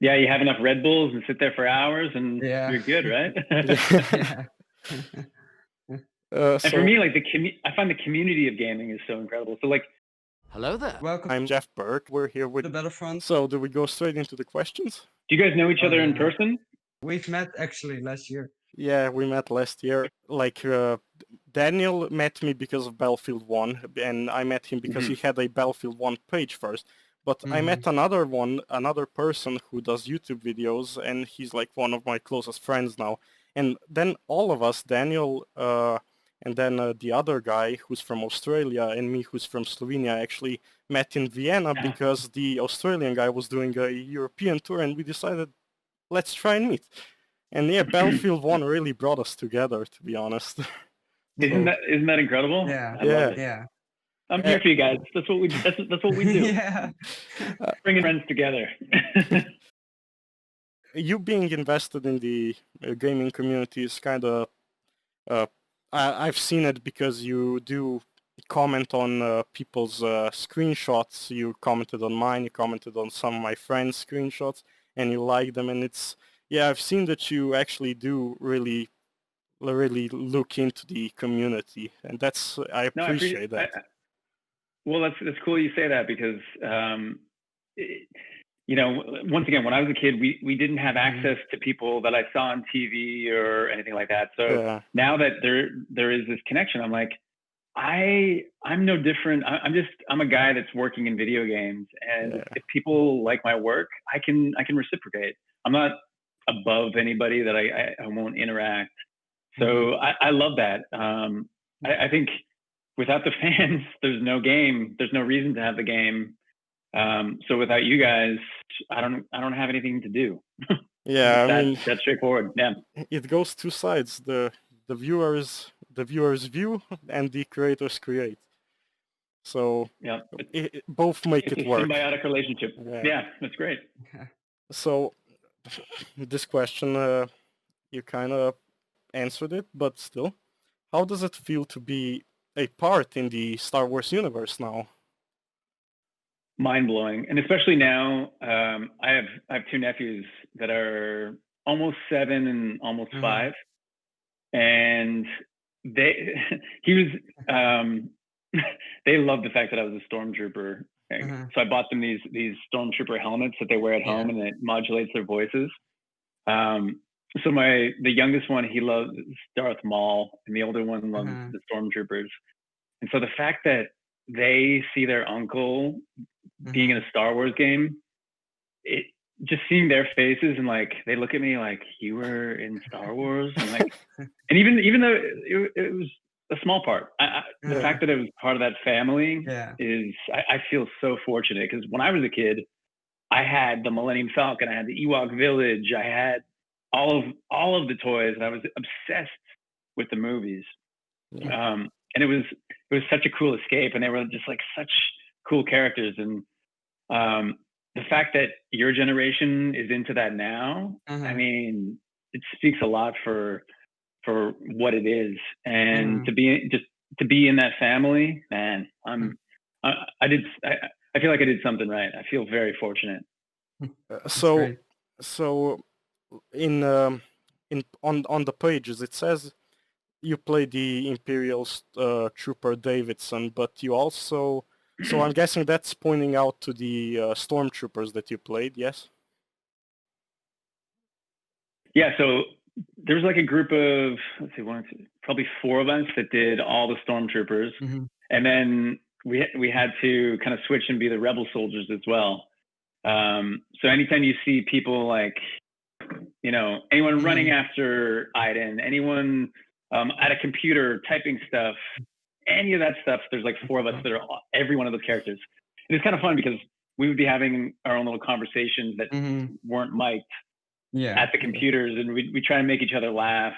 Yeah, you have enough Red Bulls and sit there for hours and you're good, right? And for me, like I find the community of gaming is so incredible. So like, hello there. Welcome. I'm Jeff Berg. We're here with the Battlefront. So do we go straight into the questions? Do you guys know each other in person? We've met actually last year. Yeah, we met last year. Like Daniel met me because of Battlefield 1, and I met him because he had a Battlefield 1 page first. But I met another person who does YouTube videos, and he's like one of my closest friends now. And then all of us, Daniel, and then the other guy who's from Australia and me who's from Slovenia, actually met in Vienna because the Australian guy was doing a European tour, and we decided, let's try and meet. And yeah, Battlefield 1 really brought us together, to be honest. Isn't that incredible? Yeah. I'm here for you guys. That's what we do. Bringing friends together. You being invested in the gaming community is kind of I've seen it because you do comment on people's screenshots. You commented on mine, you commented on some of my friends' screenshots, and you like them, and it's, I've seen that you actually do really look into the community, and I appreciate that. Well, that's cool you say that because, once again, when I was a kid, we didn't have access to people that I saw on TV or anything like that. So now that there is this connection, I'm like, I'm no different. I'm a guy that's working in video games, and if people like my work, I can reciprocate. I'm not above anybody that I won't interact. So I love that. I think without the fans, there's no game. There's no reason to have the game. So without you guys, I don't have anything to do. Yeah, that's straightforward. Yeah, it goes two sides: the viewers view and the creators create. So both make it work. It's a symbiotic relationship. Yeah, that's great. So this question, you kind of answered it, but still, how does it feel to be a part in the Star Wars universe now? Mind-blowing, and especially now, I have two nephews that are almost 7 and almost Uh-huh. 5, and he was they loved the fact that I was a stormtrooper. Uh-huh. So I bought them these stormtrooper helmets that they wear at home, and it modulates their voices. So the youngest one, he loves Darth Maul, and the older one loves Uh-huh. the stormtroopers. And so the fact that they see their uncle being in a Star Wars game, it just seeing their faces, and like they look at me like, you were in Star Wars, and like, and even though it was a small part, the fact that it was part of that family is, I feel so fortunate, because when I was a kid, I had the Millennium Falcon, I had the Ewok Village, I had all of the toys, and I was obsessed with the movies. And it was such a cool escape, and they were just like such cool characters. And the fact that your generation is into that now, I mean, it speaks a lot for what it is, and to be in that family, man. I feel like I did something right. I feel very fortunate. So on the pages it says you play the Imperial Trooper Davidson, but you also, so I'm guessing that's pointing out to the Stormtroopers that you played, yes? Yeah, so there's like a group of, let's see, probably 4 of us that did all the Stormtroopers, and then we had to kind of switch and be the Rebel soldiers as well. So anytime you see people like, you know, anyone running after Iden, anyone at a computer typing stuff, any of that stuff, there's like 4 of us that are every one of those characters. And it's kind of fun because we would be having our own little conversations that weren't mic'd at the computers, and we try and make each other laugh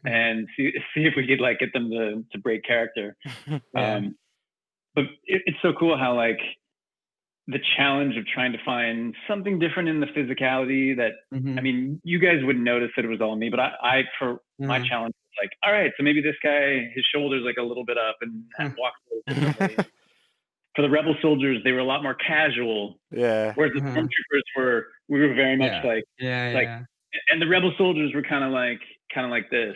and see if we could like get them to break character. But it's so cool how like the challenge of trying to find something different in the physicality that, I mean, you guys wouldn't notice that it was all me, but I for my challenge, was like, all right, so maybe this guy, his shoulder's like a little bit up and walks a little differently. For the Rebel soldiers, they were a lot more casual. Yeah. Whereas the Stormtroopers we were very much like, and the Rebel soldiers were kind of like this.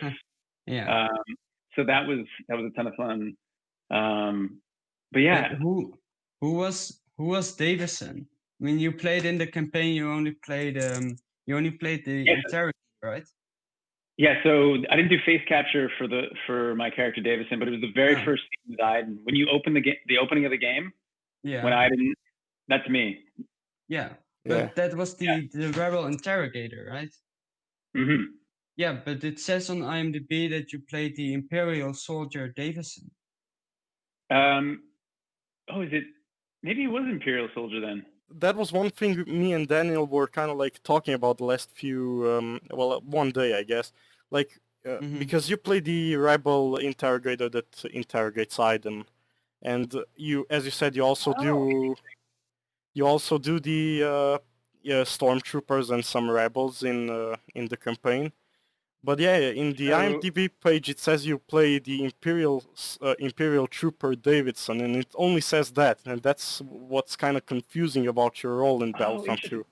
So that was a ton of fun. But yeah. But who was Davison? I mean, you played in the campaign. You only played the Interrogator, right? Yeah, so I didn't do face capture for my character Davison, but it was the very first scene with Iden. When you open the opening of the game, when Iden, that's me. Yeah, but that was the Rebel Interrogator, right? Yeah, but it says on IMDb that you played the Imperial soldier Davison. Oh, is it? Maybe it was Imperial soldier then. That was one thing me and Daniel were kind of like talking about the last few, one day, I guess. Like, because you play the Rebel Interrogator that interrogates Iden, and you, as you said, you also do the Stormtroopers and some Rebels in the campaign. But yeah, in the IMDb page it says you play the Imperial Trooper Davidson, and it only says that, and that's what's kind of confusing about your role in Battlefront 2.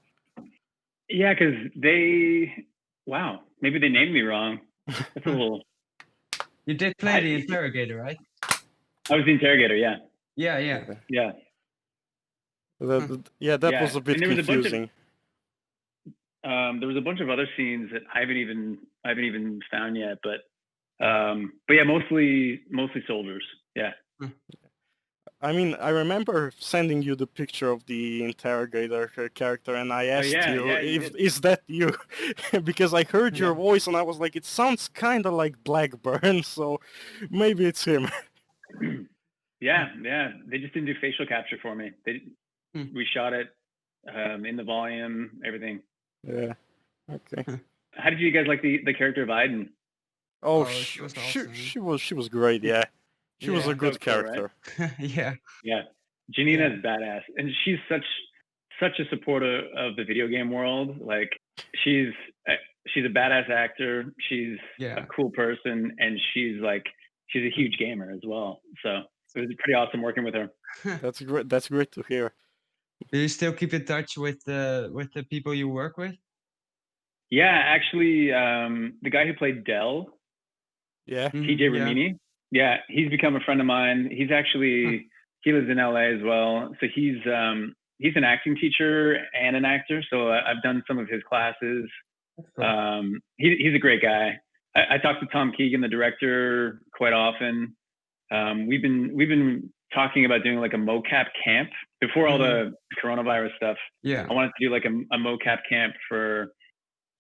Yeah, because wow, maybe they named me wrong. That's a little. You did play the Interrogator, right? I was the Interrogator, yeah. Yeah. That was a bit confusing. There was a bunch of other scenes that I haven't even found yet, but yeah, mostly soldiers. Yeah. I mean, I remember sending you the picture of the Interrogator character, and I asked is that you? Because I heard your voice, and I was like, it sounds kind of like Blackburn, so maybe it's him. Yeah. They just didn't do facial capture for me. We shot it in the volume, everything. Yeah. Okay. How did you guys like the character of Iden? Oh, she was awesome. She was great. Yeah. She was a good character. Right? Yeah. Janina's badass, and she's such a supporter of the video game world. Like she's a badass actor. She's a cool person, and she's a huge gamer as well. So it was pretty awesome working with her. That's great. That's great to hear. Do you still keep in touch with the people you work with? Yeah, actually, the guy who played Dell, Yeah. TJ yeah. Ramini, yeah, he's become a friend of mine. He's actually he lives in LA as well, so he's an acting teacher and an actor. So I've done some of his classes. Cool. He's a great guy. I talk to Tom Keegan, the director, quite often. We've been talking about doing like a mocap camp before all the coronavirus stuff. Yeah. I wanted to do like a mocap camp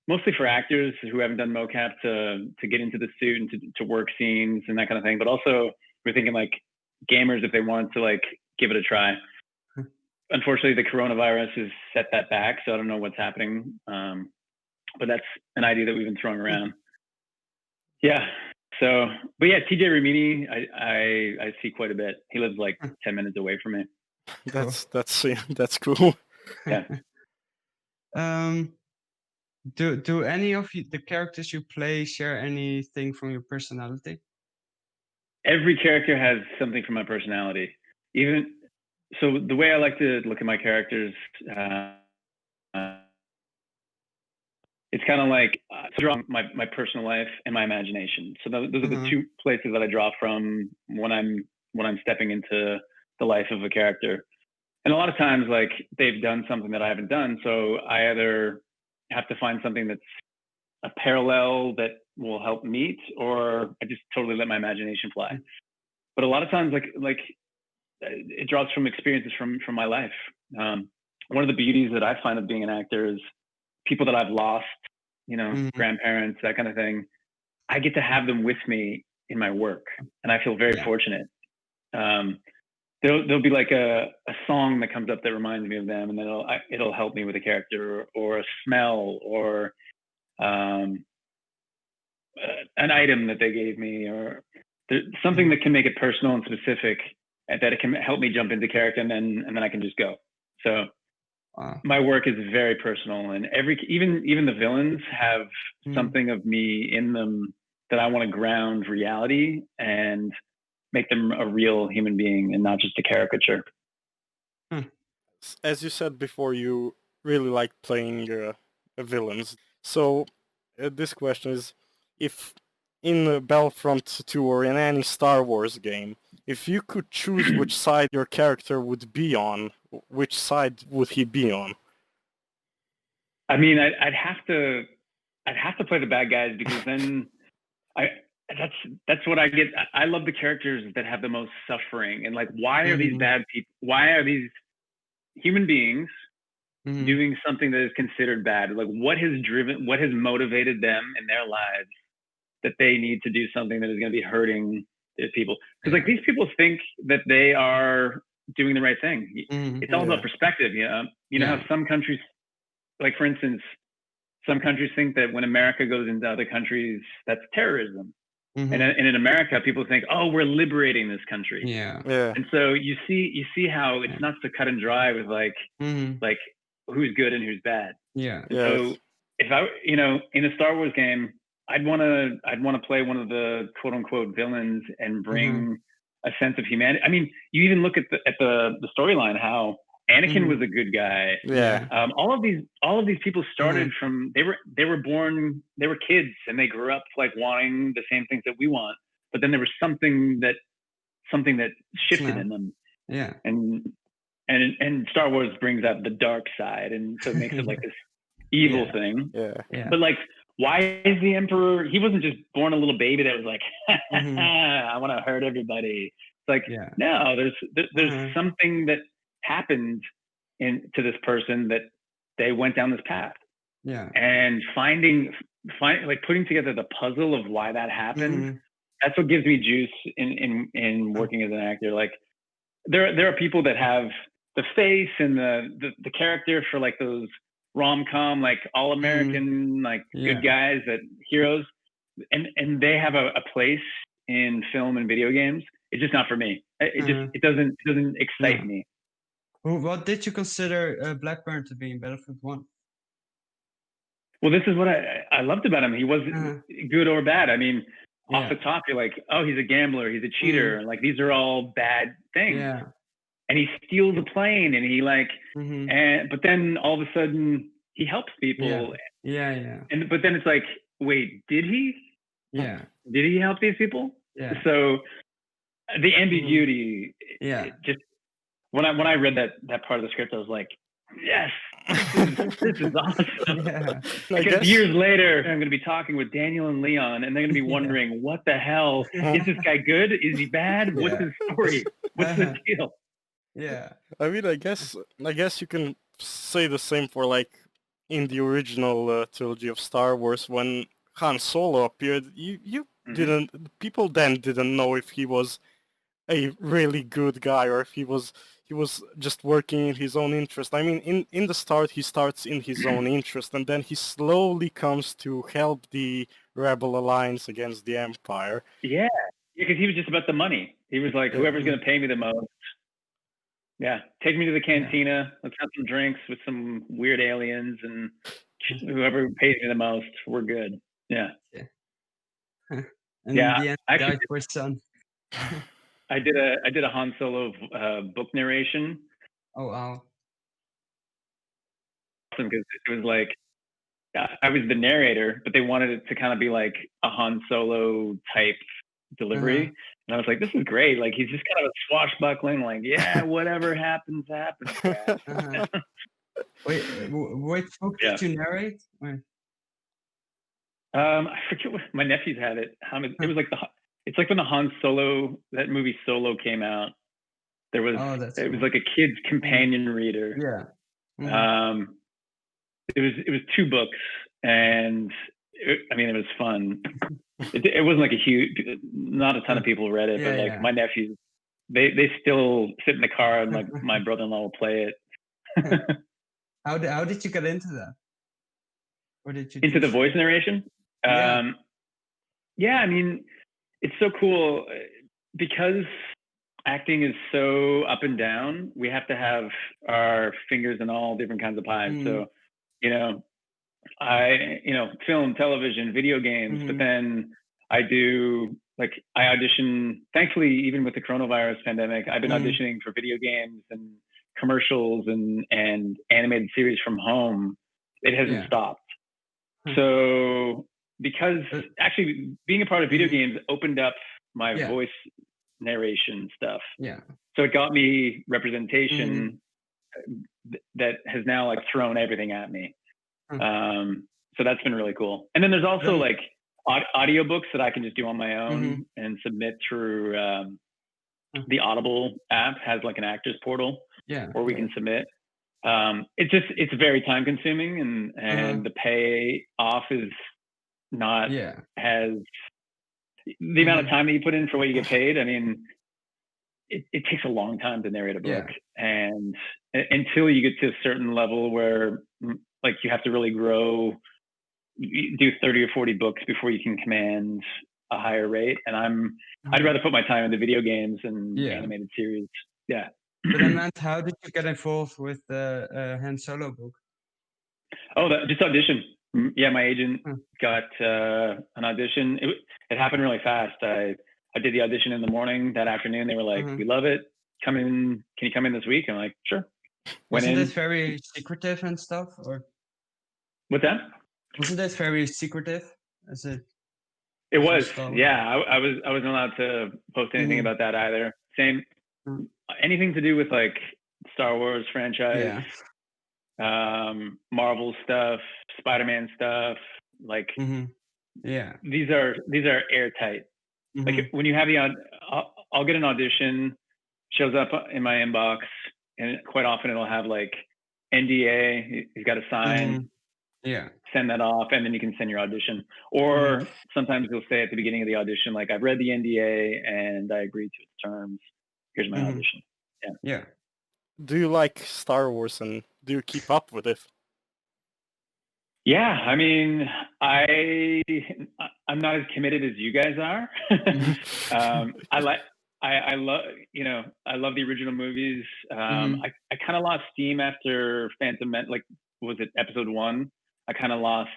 mostly for actors who haven't done mocap to get into the suit and to work scenes and that kind of thing. But also we're thinking like gamers if they want to like give it a try. Unfortunately, the coronavirus has set that back, so I don't know what's happening. But that's an idea that we've been throwing around. Yeah. So, but yeah, TJ Ramini, I see quite a bit. He lives like 10 minutes away from me. That's cool. Yeah. Do any of the characters you play share anything from your personality? Every character has something from my personality. Even so, the way I like to look at my characters, it's kind of like my personal life and my imagination. So those are the two places that I draw from when I'm stepping into the life of a character. And a lot of times, like they've done something that I haven't done, so I either have to find something that's a parallel that will help meet, or I just totally let my imagination fly. But a lot of times, like it draws from experiences from my life. One of the beauties that I find of being an actor is people that I've lost, grandparents, that kind of thing. I get to have them with me in my work, and I feel very fortunate. There'll be like a song that comes up that reminds me of them, and then it'll help me with a character or a smell or an item that they gave me, or something that can make it personal and specific, and that it can help me jump into character, and then I can just go. So my work is very personal, and even the villains have something of me in them that I want to ground reality and make them a real human being and not just a caricature. As you said before, you really like playing villains. So this question is, if in Battlefront 2 or in any Star Wars game, if you could choose which side your character would be on, which side would he be on? I mean, I'd have to play the bad guys, because then that's what I get. I love the characters that have the most suffering, and like, why are these bad people? Why are these human beings doing something that is considered bad? Like, what has motivated them in their lives that they need to do something that is going to be hurting people? Because like, these people think that they are doing the right thing. It's all about perspective. You know how some countries, like for instance, some countries think that when America goes into other countries, that's terrorism. And in America, people think, oh, we're liberating this country. Yeah. And so you see how it's not so cut and dry with like who's good and who's bad. Yeah. So if I, in a Star Wars game, I'd want to play one of the quote unquote villains and bring a sense of humanity. I mean, you even look at the storyline, how Anakin was a good guy. Yeah. All of these people started from, they were born, they were kids, and they grew up like wanting the same things that we want. But then there was something that shifted in them. Yeah. And Star Wars brings out the dark side, and so it makes it like this evil thing. Yeah. But like, why is the Emperor? He wasn't just born a little baby that was like, I want to hurt everybody. It's like, no, there's something that happened to this person that they went down this path. Yeah. And like putting together the puzzle of why that happened. That's what gives me juice in working as an actor. Like there are people that have the face and the character for like those rom-com, like all American, like good guys, that heroes, and they have a place in film and video games. It's just not for me. It doesn't excite me. Well, what did you consider Blackburn to be in Battlefield 1? Well, this is what I loved about him. He wasn't good or bad. I mean, off the top, you're like, oh, he's a gambler, he's a cheater. Like, these are all bad things. And he steals a plane, and he like, but then all of a sudden he helps people, Yeah. but then it's like, wait, did he? Yeah. Did he help these people? Yeah. So the ambiguity, Yeah. just when I read that part of the script, I was like, yes, this is awesome. Yeah. Because years later, I'm going to be talking with Daniel and Leon, and they're going to be wondering, what the hell? Is this guy good? Is he bad? What's his story? What's the deal? Yeah. I mean, I guess you can say the same for like in the original trilogy of Star Wars when Han Solo appeared. You didn't. People then didn't know if he was a really good guy or if he was just working in his own interest. I mean, in the start, he starts in his own interest, and then he slowly comes to help the Rebel Alliance against the Empire. Yeah, because he was just about the money. He was like, whoever's going to pay me the most. Yeah, take me to the cantina. Let's have some drinks with some weird aliens, and whoever pays me the most, we're good. Yeah. And in the end, died for his son. I did a Han Solo book narration. Oh wow! Because it was like I was the narrator, but they wanted it to kind of be like a Han Solo type delivery, and I was like, "This is great! Like he's just kind of a swashbuckling, like yeah, whatever happens, happens." Wait, which book did you narrate? I forget what my nephews had it. It was like it's like when the Han Solo, that movie Solo came out. There was it was like a kid's companion reader. Yeah. It was 2 books, and it was fun. It wasn't like not a ton of people read it, but like my nephews, they still sit in the car, and like my brother-in-law will play it. How did you get into that? Or did you into the voice narration? Yeah, I mean, it's so cool because acting is so up and down. We have to have our fingers in all different kinds of pies. So, film, television, video games, but then I audition. Thankfully, even with the coronavirus pandemic, I've been auditioning for video games and commercials and animated series from home. It hasn't stopped. So because actually being a part of video games opened up my voice narration stuff. Yeah. So it got me representation that has now like thrown everything at me. So that's been really cool. And then there's also like audiobooks that I can just do on my own and submit through the Audible app has like an actors portal where we can submit. It's very time consuming and the pay off is not as the amount of time that you put in for what you get paid. I mean, it takes a long time to narrate a book, and until you get to a certain level where like you have to really grow, you do 30 or 40 books before you can command a higher rate. And I'd rather put my time into video games and animated series. Yeah. But I meant, how did you get involved with the Han Solo book? Oh, just audition. Yeah, my agent got an audition. It happened really fast. I did the audition in the morning. That afternoon, they were like, "We love it. Come in. Can you come in this week?" I'm like, "Sure." Wasn't it very secretive and stuff, or? What's that? Wasn't it very secretive? It was. Yeah, I wasn't allowed to post anything about that either. Same. Anything to do with like Star Wars franchise, Marvel stuff, Spider-Man stuff, like these are airtight. Like when you have I'll get an audition, shows up in my inbox, and quite often it'll have like NDA. You've got to sign, send that off, and then you can send your audition. Or sometimes you'll say at the beginning of the audition, like, I've read the NDA and I agree to its terms. Here's my audition. Yeah. Do you like Star Wars and do you keep up with it? Yeah, I mean, I'm not as committed as you guys are. I love the original movies. I kind of lost steam after Phantom Menace. Like, was it episode 1? I kind of lost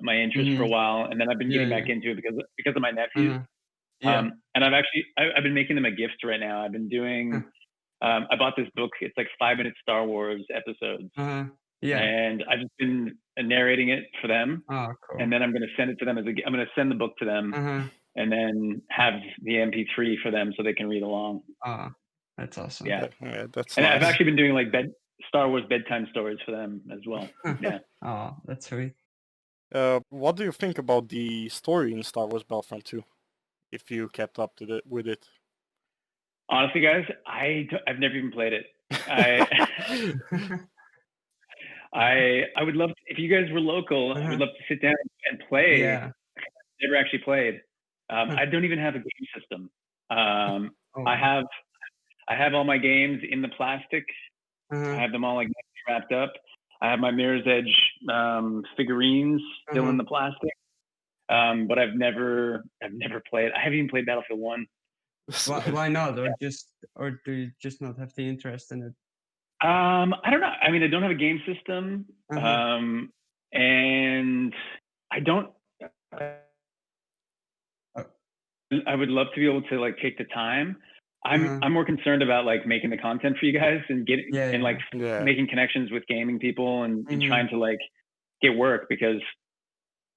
my interest for a while, and then I've been getting back into it because of my nephews. And I've been making them a gift right now. I've been doing. I bought this book. It's like 5-minute Star Wars episodes. Yeah. and I've just been narrating it for them, Oh, cool. and then I'm going to send it to them I'm going to send the book to them, and then have the MP3 for them so they can read along. That's awesome. Yeah, that's and nice. I've actually been doing like Star Wars bedtime stories for them as well. Yeah. Oh, that's sweet. What do you think about the story in Star Wars Battlefront 2? If you kept up to with it. Honestly, guys, I've never even played it. I would love to, if you guys were local. I would love to sit down and play. Yeah. I've never actually played. I don't even have a game system. I have all my games in the plastic. I have them all like wrapped up. I have my Mirror's Edge figurines still in the plastic. But I've never played. I haven't even played Battlefield 1. Why not? Or do you just not have the interest in it? I don't know. I mean, I don't have a game system, and I don't. I would love to be able to like take the time. I'm more concerned about like making the content for you guys and making connections with gaming people and trying to like get work, because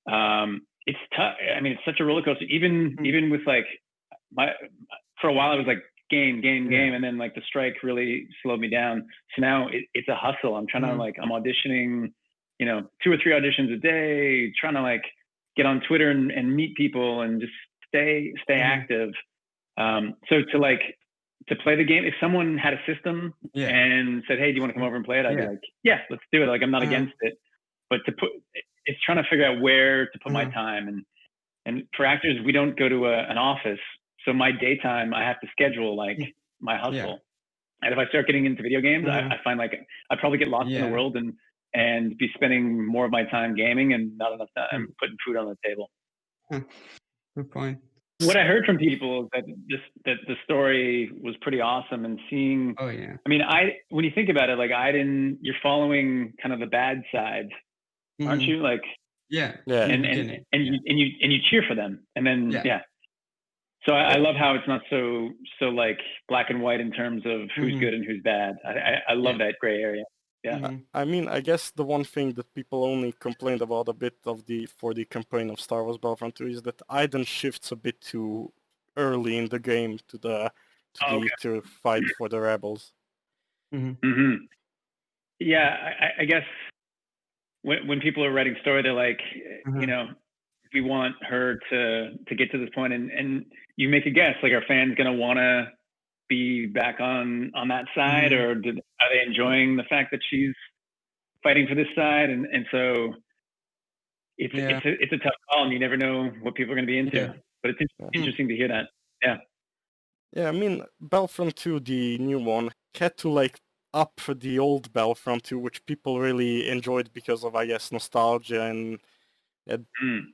it's tough. I mean, it's such a roller coaster. Even with like for a while I was like game, and then like the strike really slowed me down. So now it's a hustle. I'm trying to like, I'm auditioning, 2 or 3 auditions a day, trying to like get on Twitter and meet people and just stay active. So to play the game, if someone had a system and said, hey, do you want to come over and play it? I'd be like, yeah, let's do it. Like, I'm not against it, but it's trying to figure out where to put my time. And for actors, we don't go to an office. So my daytime, I have to schedule like my hustle. Yeah. And if I start getting into video games, I find like I probably get lost in the world and be spending more of my time gaming and not enough time putting food on the table. Good point. What I heard from people is that the story was pretty awesome, and seeing. Oh yeah. I mean, when you think about it, like Iden, you're following kind of the bad side, aren't you? Like. Yeah. And you cheer for them, and then So I love how it's not so like black and white in terms of who's good and who's bad. I love that gray area. Yeah. I mean, I guess the one thing that people only complained about a bit for the campaign of Star Wars Battlefront 2 is that Iden shifts a bit too early in the game to fight for the rebels. Yeah, I guess when people are writing story, they're like, we want her to get to this point, and you make a guess, like, are fans gonna want to be back on that side, or are they enjoying the fact that she's fighting for this side? And so it's a tough call, and you never know what people are going to be into. But it's interesting to hear that. Yeah, I mean, Battlefront 2, the new one, had to like up the old Battlefront 2, which people really enjoyed because of, I guess, nostalgia and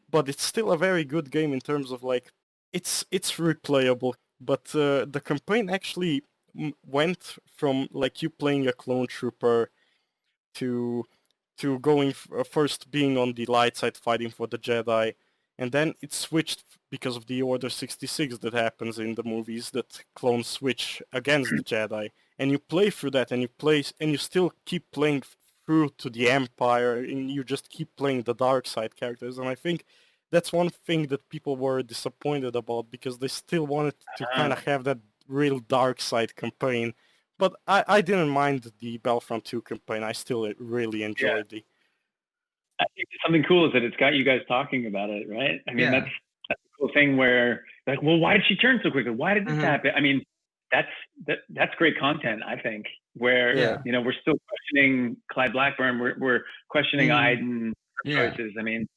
but it's still a very good game in terms of like it's replayable. But the campaign actually went from like you playing a clone trooper to going first being on the light side fighting for the Jedi, and then it switched because of the Order 66 that happens in the movies, that clones switch against the Jedi, and you play through that, and you still keep playing through to the Empire, and you just keep playing the dark side characters. And I think that's one thing that people were disappointed about, because they still wanted to kind of have that real dark side campaign. But I didn't mind the Battlefront 2 campaign. I still really enjoyed it. I think something cool is that it's got you guys talking about it, right? I mean, that's a cool thing where, like, well, why did she turn so quickly? Why did this happen? I mean, that's great content, I think, where, we're still questioning Clyde Blackburn. We're questioning Iden choices. I mean,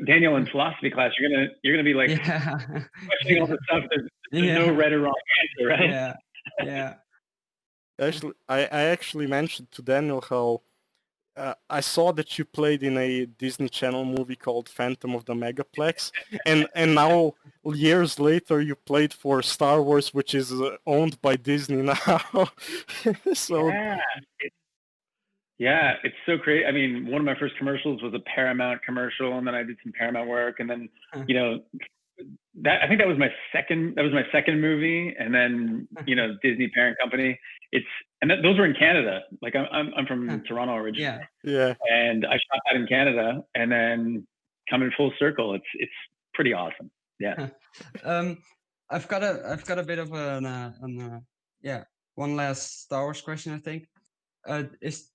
Daniel, in philosophy class, you're gonna be like questioning all the stuff. There's no right or wrong answer, right? Yeah. Actually, I actually mentioned to Daniel how I saw that you played in a Disney Channel movie called Phantom of the Megaplex, and now years later you played for Star Wars, which is owned by Disney now. So it's so crazy. I mean, one of my first commercials was a Paramount commercial, and then I did some Paramount work, and then I think that was my second movie, and then Disney parent company. and those were in Canada. Like I'm from Toronto originally, Yeah. and I shot that in Canada, and then coming full circle, it's pretty awesome. Yeah. I've got a bit of one last Star Wars question, I think.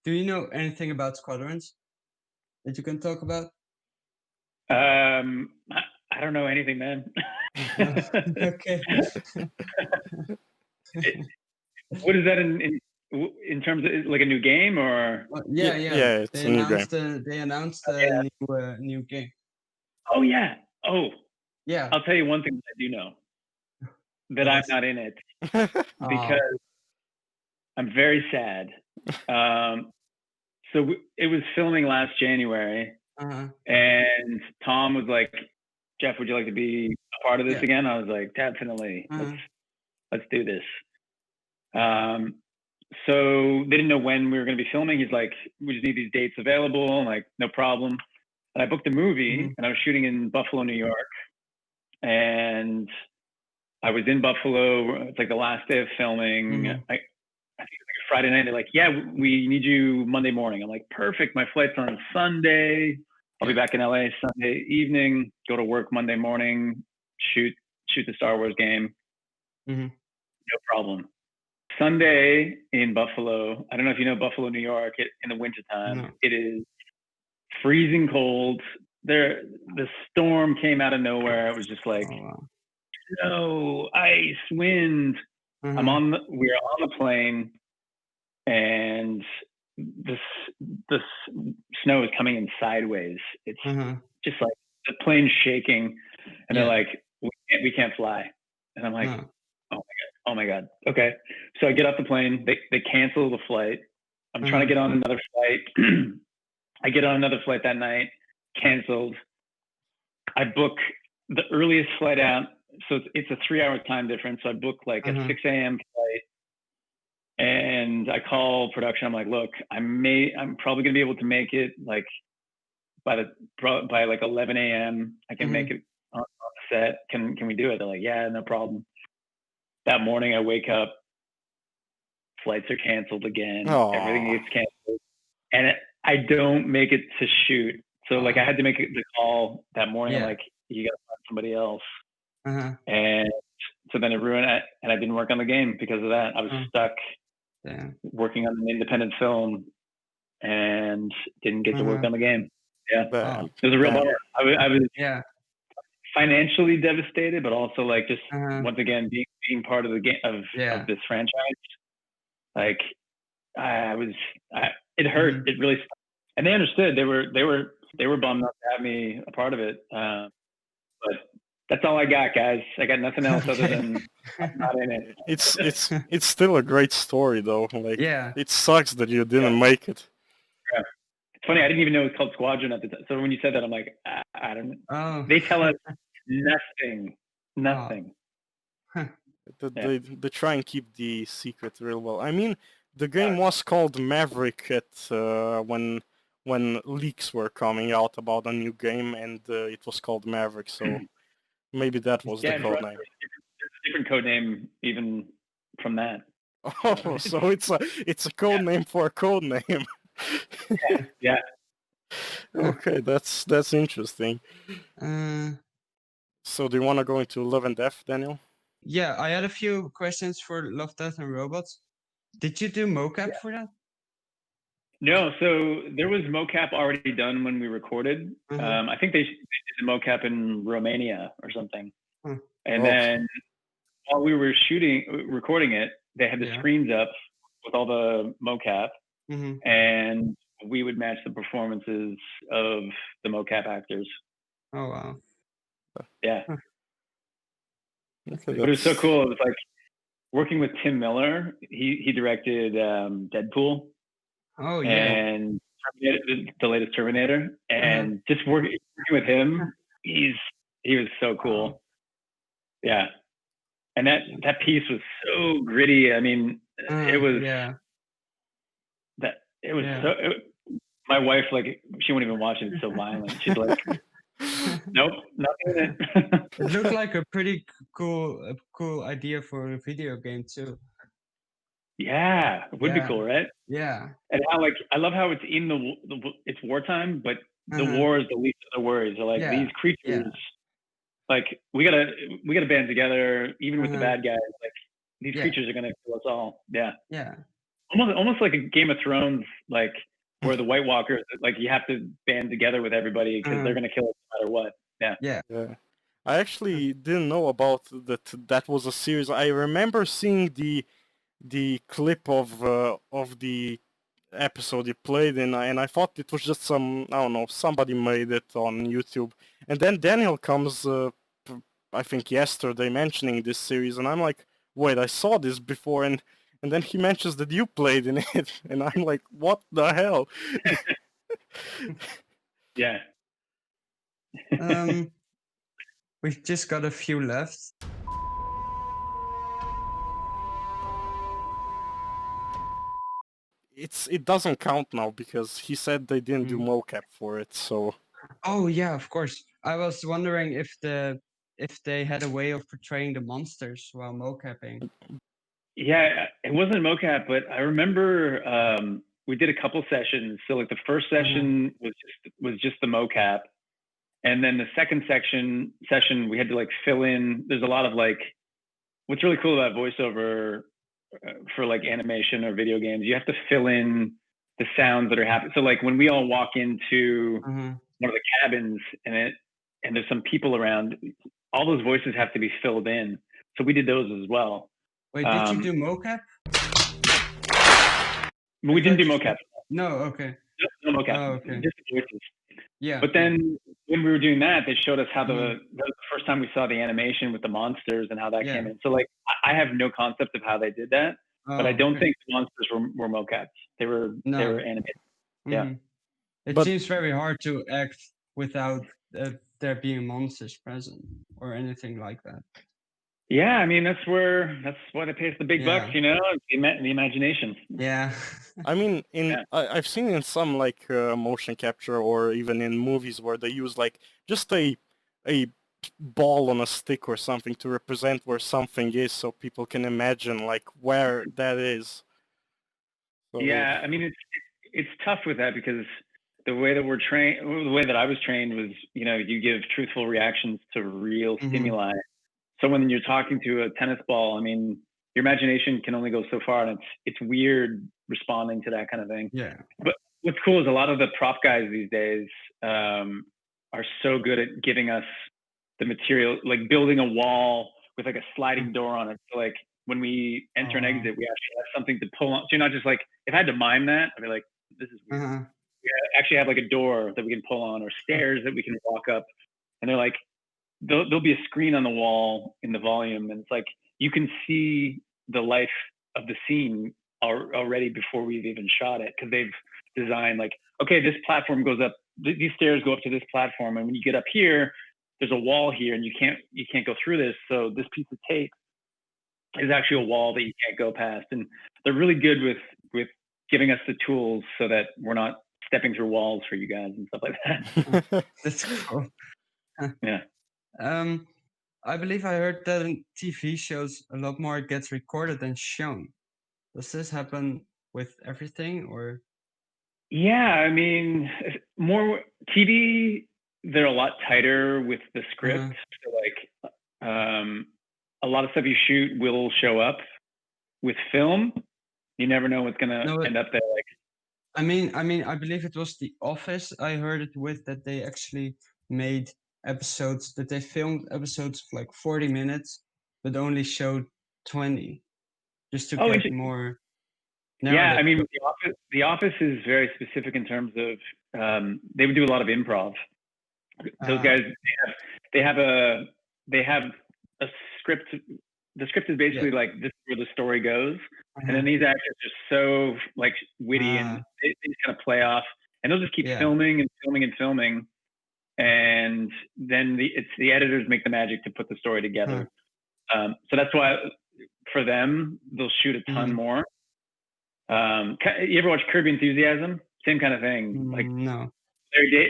Do you know anything about squadrons that you can talk about? I don't know anything, man. Okay. What is that in terms of like a new game or? Yeah. It's a new game. They announced a new game. Oh yeah. Oh yeah. I'll tell you one thing that I do know. That I'm not in it because I'm very sad. So it was filming last January, and Tom was like, "Jeff, would you like to be a part of this again?" I was like, "Definitely. Let's do this." So they didn't know when we were going to be filming. He's like, "We just need these dates available." I'm like, "No problem." And I booked a movie, and I was shooting in Buffalo, New York, and I was in Buffalo. It's like the last day of filming. I think it was like a Friday night. They're like, "Yeah, we need you Monday morning." I'm like, "Perfect. My flight's on Sunday. I'll be back in LA Sunday evening. Go to work Monday morning. Shoot the Star Wars game. No problem." Sunday in Buffalo. I don't know if you know Buffalo, New York. In the wintertime, it is freezing cold. The storm came out of nowhere. It was just like, snow, ice, wind. We're on the plane, and the snow is coming in sideways. It's just like the plane's shaking, and they're like, we can't fly. And I'm like, oh my god. Okay. So I get off the plane. They cancel the flight. I'm trying to get on another flight. I get on another flight that night. Canceled. I book the earliest flight out. So it's a 3-hour time difference. So I book like a 6 a.m. flight, and I call production. I'm like, "Look, I'm probably gonna be able to make it like by like 11 a.m. I can make it on the set. Can we do it?" They're like, "Yeah, no problem." That morning I wake up, flights are canceled again. Everything gets canceled, and I don't make it to shoot. So like I had to make the call that morning. I'm like, "You gotta find somebody else." And so then it ruined it, and I didn't work on the game because of that. I was stuck working on an independent film and didn't get to work on the game. It was a real bummer. I was financially devastated, but also like just once again being part of the game of this franchise. Like it hurt. It really, and they understood. They were bummed not to have me a part of it. But that's all I got, guys. I got nothing else other than I'm not in it. It's still a great story though. Like it sucks that you didn't make it. Yeah. It's funny, I didn't even know it was called Squadron at the time. So when you said that, I'm like, I don't know. They tell us nothing. They try and keep the secret real well. I mean, the game was called Maverick when leaks were coming out about a new game, and it was called Maverick. So maybe that was the code name. There's a different code name even from that. Oh, so it's a code name for a code name. Yeah. Okay, that's interesting. So do you want to go into Love and Death, Daniel? Yeah, I had a few questions for Love, Death, and Robots. Did you do mocap for that? No, so there was mocap already done when we recorded. I think they did the mocap in Romania or something. And then while we were recording it, they had the screens up with all the mocap, and we would match the performances of the mocap actors. Oh wow! Yeah, but it was so cool. It was like working with Tim Miller. He directed Deadpool. Oh yeah, and the latest Terminator, and just working with him, he was so cool. Yeah, and that piece was so gritty. I mean, it was my wife, like, she won't even watch it. It's so violent. She's like, nope, nothing in it. It looked like a pretty cool idea for a video game too. Yeah, it would be cool, right? Yeah. And how I love how it's in it's wartime, but the war is the least of the worries. They're like these creatures, like we gotta band together, even with the bad guys. Like these creatures are gonna kill us all. Yeah. Yeah. Almost like a Game of Thrones, like where the White Walkers, like you have to band together with everybody because they're gonna kill us no matter what. Yeah. Yeah. I actually didn't know about that was a series. I remember seeing the clip of the episode you played in, and I thought it was just some, I don't know, somebody made it on YouTube. And then Daniel comes, I think yesterday, mentioning this series, and I'm like, wait, I saw this before, and then he mentions that you played in it, and I'm like, what the hell? Yeah. We've just got a few left. It doesn't count now because he said they didn't do mocap for it, so. Oh yeah, of course. I was wondering if they had a way of portraying the monsters while mocapping. Yeah, it wasn't mocap, but I remember we did a couple sessions. So like the first session was just the mocap, and then the second session we had to like fill in. There's a lot of like, what's really cool about voiceover for like animation or video games, you have to fill in the sounds that are happening. So like when we all walk into one of the cabins and there's some people around, all those voices have to be filled in. So we did those as well. Wait, did you do mocap? We didn't do mocap. No, okay. No mocap. Oh, okay. Just the voices. Yeah. But then when we were doing that, they showed us how that was the first time we saw the animation with the monsters and how that came in. So like, I have no concept of how they did that, but I don't think the monsters were mocaps. They were animated. Yeah. It seems very hard to act without there being monsters present or anything like that. Yeah, I mean that's why they pay us the big bucks, you know, the imagination. Yeah. I mean, I've seen in some like motion capture or even in movies where they use like just a ball on a stick or something to represent where something is, so people can imagine like where that is. So, yeah, I mean it's tough with that because the way that we're trained, the way that I was trained was, you know, you give truthful reactions to real stimuli. So when you're talking to a tennis ball, I mean, your imagination can only go so far, and it's weird responding to that kind of thing. Yeah. But what's cool is a lot of the prop guys these days are so good at giving us the material, like building a wall with like a sliding door on it. So like when we enter and exit, we actually have something to pull on. So you're not just like, if I had to mime that, I'd be like, this is weird. We actually have like a door that we can pull on or stairs that we can walk up. And they're like, there'll be a screen on the wall in the volume, and it's like you can see the life of the scene already before we've even shot it, because they've designed like, okay, this platform goes up, these stairs go up to this platform, and when you get up here, there's a wall here, and you can't go through this. So this piece of tape is actually a wall that you can't go past, and they're really good with giving us the tools so that we're not stepping through walls for you guys and stuff like that. That's cool. Yeah. I believe I heard that in TV shows a lot more gets recorded than shown. Does this happen with everything, or? Yeah, I mean, more TV, they're a lot tighter with the script. So like, a lot of stuff you shoot will show up. With film, you never know what's gonna end up there. Like, I mean, I believe it was The Office. I heard it with that they actually made episodes, that they filmed episodes of like 40 minutes, but only showed 20, just to get more. Yeah, I mean, The Office is very specific in terms of they would do a lot of improv. Those guys, they have a script. The script is basically like, this is where the story goes, and then these actors are so like witty, and they just kind of play off, and they'll just keep filming and filming and filming, and then the editors make the magic to put the story together. So that's why for them they'll shoot a ton more. You ever watch Curb Your Enthusiasm? Same kind of thing. Like, no.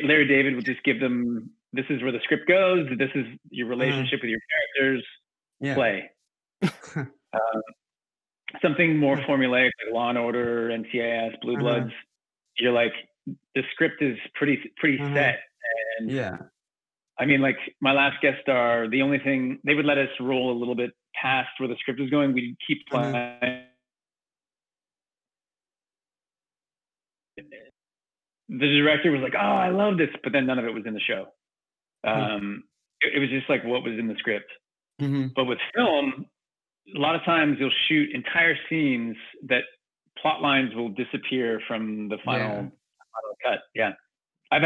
Larry David will just give them, this is where the script goes, this is your relationship with your characters, play. something more formulaic like Law and Order, NCIS, Blue Bloods, you're like the script is pretty set. And yeah. I mean, like my last guest star, the only thing they would let us roll a little bit past where the script was going. We'd keep playing. The director was like, "Oh, I love this," but then none of it was in the show. It was just like what was in the script. But with film, a lot of times you'll shoot entire scenes that plot lines will disappear from the final cut. Yeah, I've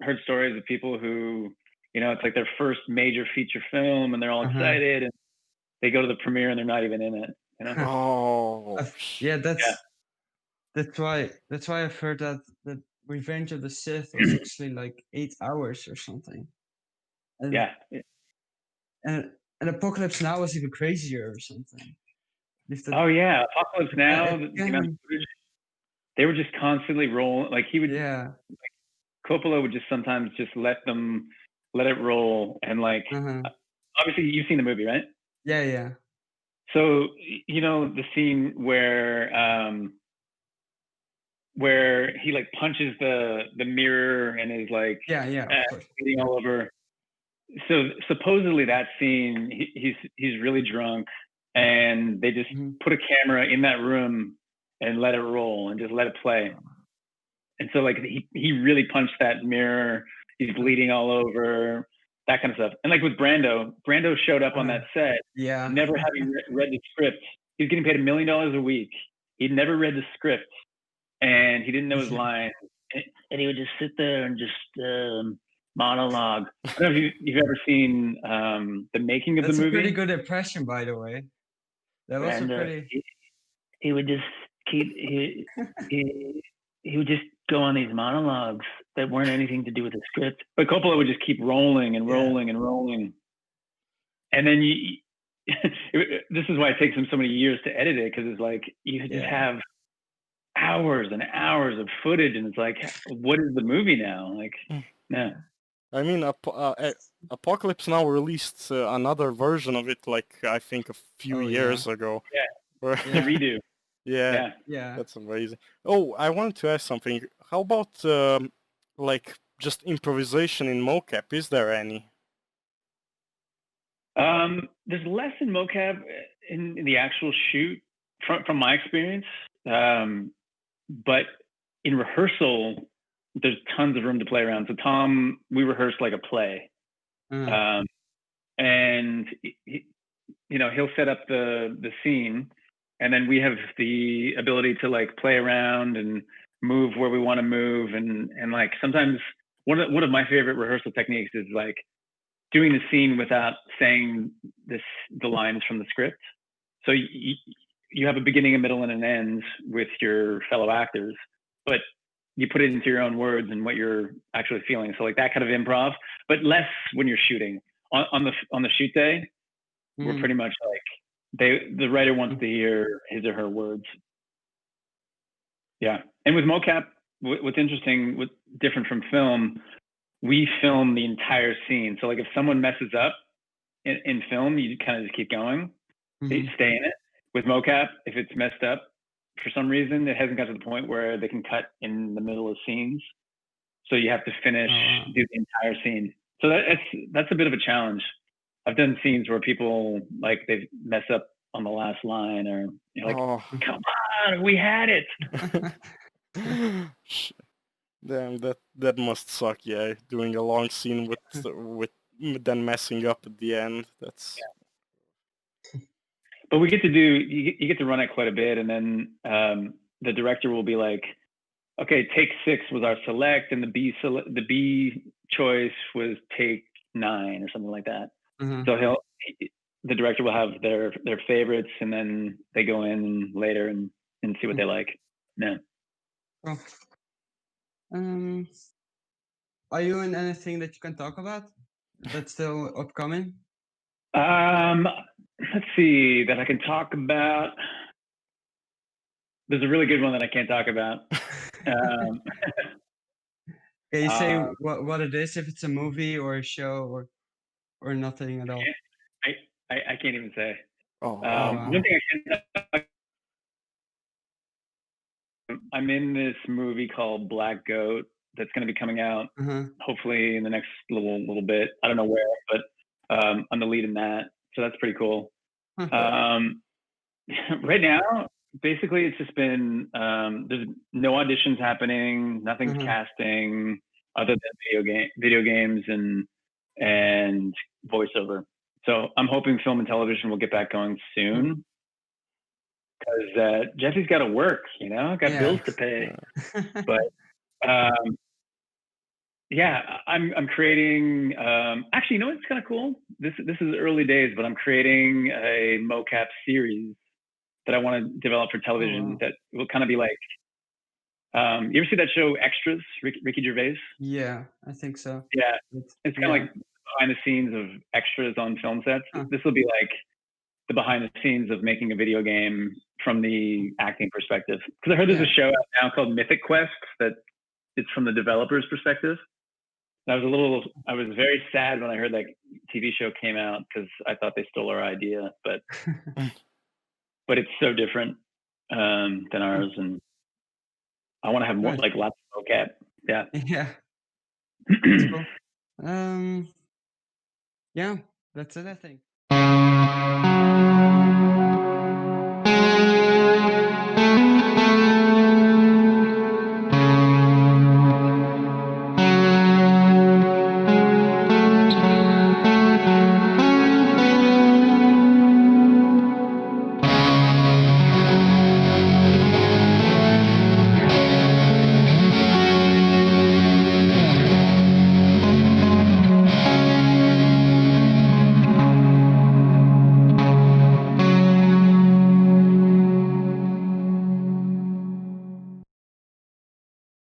heard stories of people who, you know, it's like their first major feature film and they're all excited and they go to the premiere and they're not even in it. You know? Yeah, that's why I've heard that Revenge of the Sith was actually like 8 hours or something. And, and Apocalypse Now was even crazier or something. Oh yeah, Apocalypse Now. The amount of footage, they were just constantly rolling. Like he would, like Coppola would just sometimes just let it roll, and like obviously you've seen the movie, right? Yeah. So you know the scene where he like punches the mirror and is like bleeding all over. So supposedly that scene, he's really drunk, and they just put a camera in that room and let it roll and just let it play. And so like he really punched that mirror. He's bleeding all over, that kind of stuff. And like with Brando showed up on that set, never having read the script. He was getting paid $1 million a week. He'd never read the script, and he didn't know his lines. And he would just sit there and just monologue. I don't know if you've ever seen the making of the movie. That's a pretty good impression, by the way. That was a pretty. He would just keep he would just go on these monologues that weren't anything to do with the script. But Coppola would just keep rolling and rolling and rolling. And then this is why it takes him so many years to edit it, because it's like you just have hours and hours of footage, and it's like, what is the movie now? Like, no. I mean, Apocalypse Now released another version of it, like I think a few years ago. The redo. Yeah, that's amazing. Oh, I wanted to ask something. How about like just improvisation in mocap? Is there any? There's less in mocap in the actual shoot, from my experience. But in rehearsal, there's tons of room to play around. So Tom, we rehearsed like a play, and he'll set up the scene. And then we have the ability to like play around and move where we want to move. And like sometimes one of my favorite rehearsal techniques is like doing the scene without saying the lines from the script. So you have a beginning, a middle, and an end with your fellow actors, but you put it into your own words and what you're actually feeling. So like that kind of improv, but less when you're shooting. On the shoot day, we're pretty much like, the writer wants to hear his or her words. Yeah. And with mocap, what's interesting, what's different from film, we film the entire scene. So like if someone messes up in film, you kind of just keep going, they stay in it. With mocap, if it's messed up for some reason, it hasn't got to the point where they can cut in the middle of scenes. So you have to finish, do the entire scene. So that's a bit of a challenge. I've done scenes where people like they mess up on the last line, or you're like, "Come on, we had it." Damn, that must suck. Yeah, doing a long scene with then messing up at the end. That's. Yeah. But we get to you get to run it quite a bit, and then the director will be like, "Okay, take 6 was our select, and the B choice was take 9 or something like that." So the director will have their favorites, and then they go in later and see what they like. Yeah. Cool. Are you in anything that you can talk about that's still upcoming? Let's see, that I can talk about. There's a really good one that I can't talk about. Can you say what it is, if it's a movie or a show or nothing at all? I can't even say. Oh, wow. One thing I'm in this movie called Black Goat that's going to be coming out Uh-huh. hopefully in the next little bit. I don't know where, but I'm the lead in that, so that's pretty cool. Right now, basically, it's just been there's no auditions happening, nothing's casting other than video games and voiceover. So I'm hoping film and television will get back going soon because Jesse's got to work, got bills to pay. But yeah, I'm creating. Actually, what's kind of cool? This is early days, but I'm creating a mocap series that I want to develop for television that will kind of be like. You ever see that show Extras, Ricky Gervais? Yeah, I think so. Yeah, it's kind of like behind the scenes of extras on film sets. This will be like the behind the scenes of making a video game from the acting perspective. Because I heard there's a show out now called Mythic Quest that it's from the developer's perspective. And I was very sad when I heard that TV show came out because I thought they stole our idea, but it's so different than ours, and I want to have more, like lots of mocap. Yeah. Yeah. That's cool. Yeah, that's it, I think.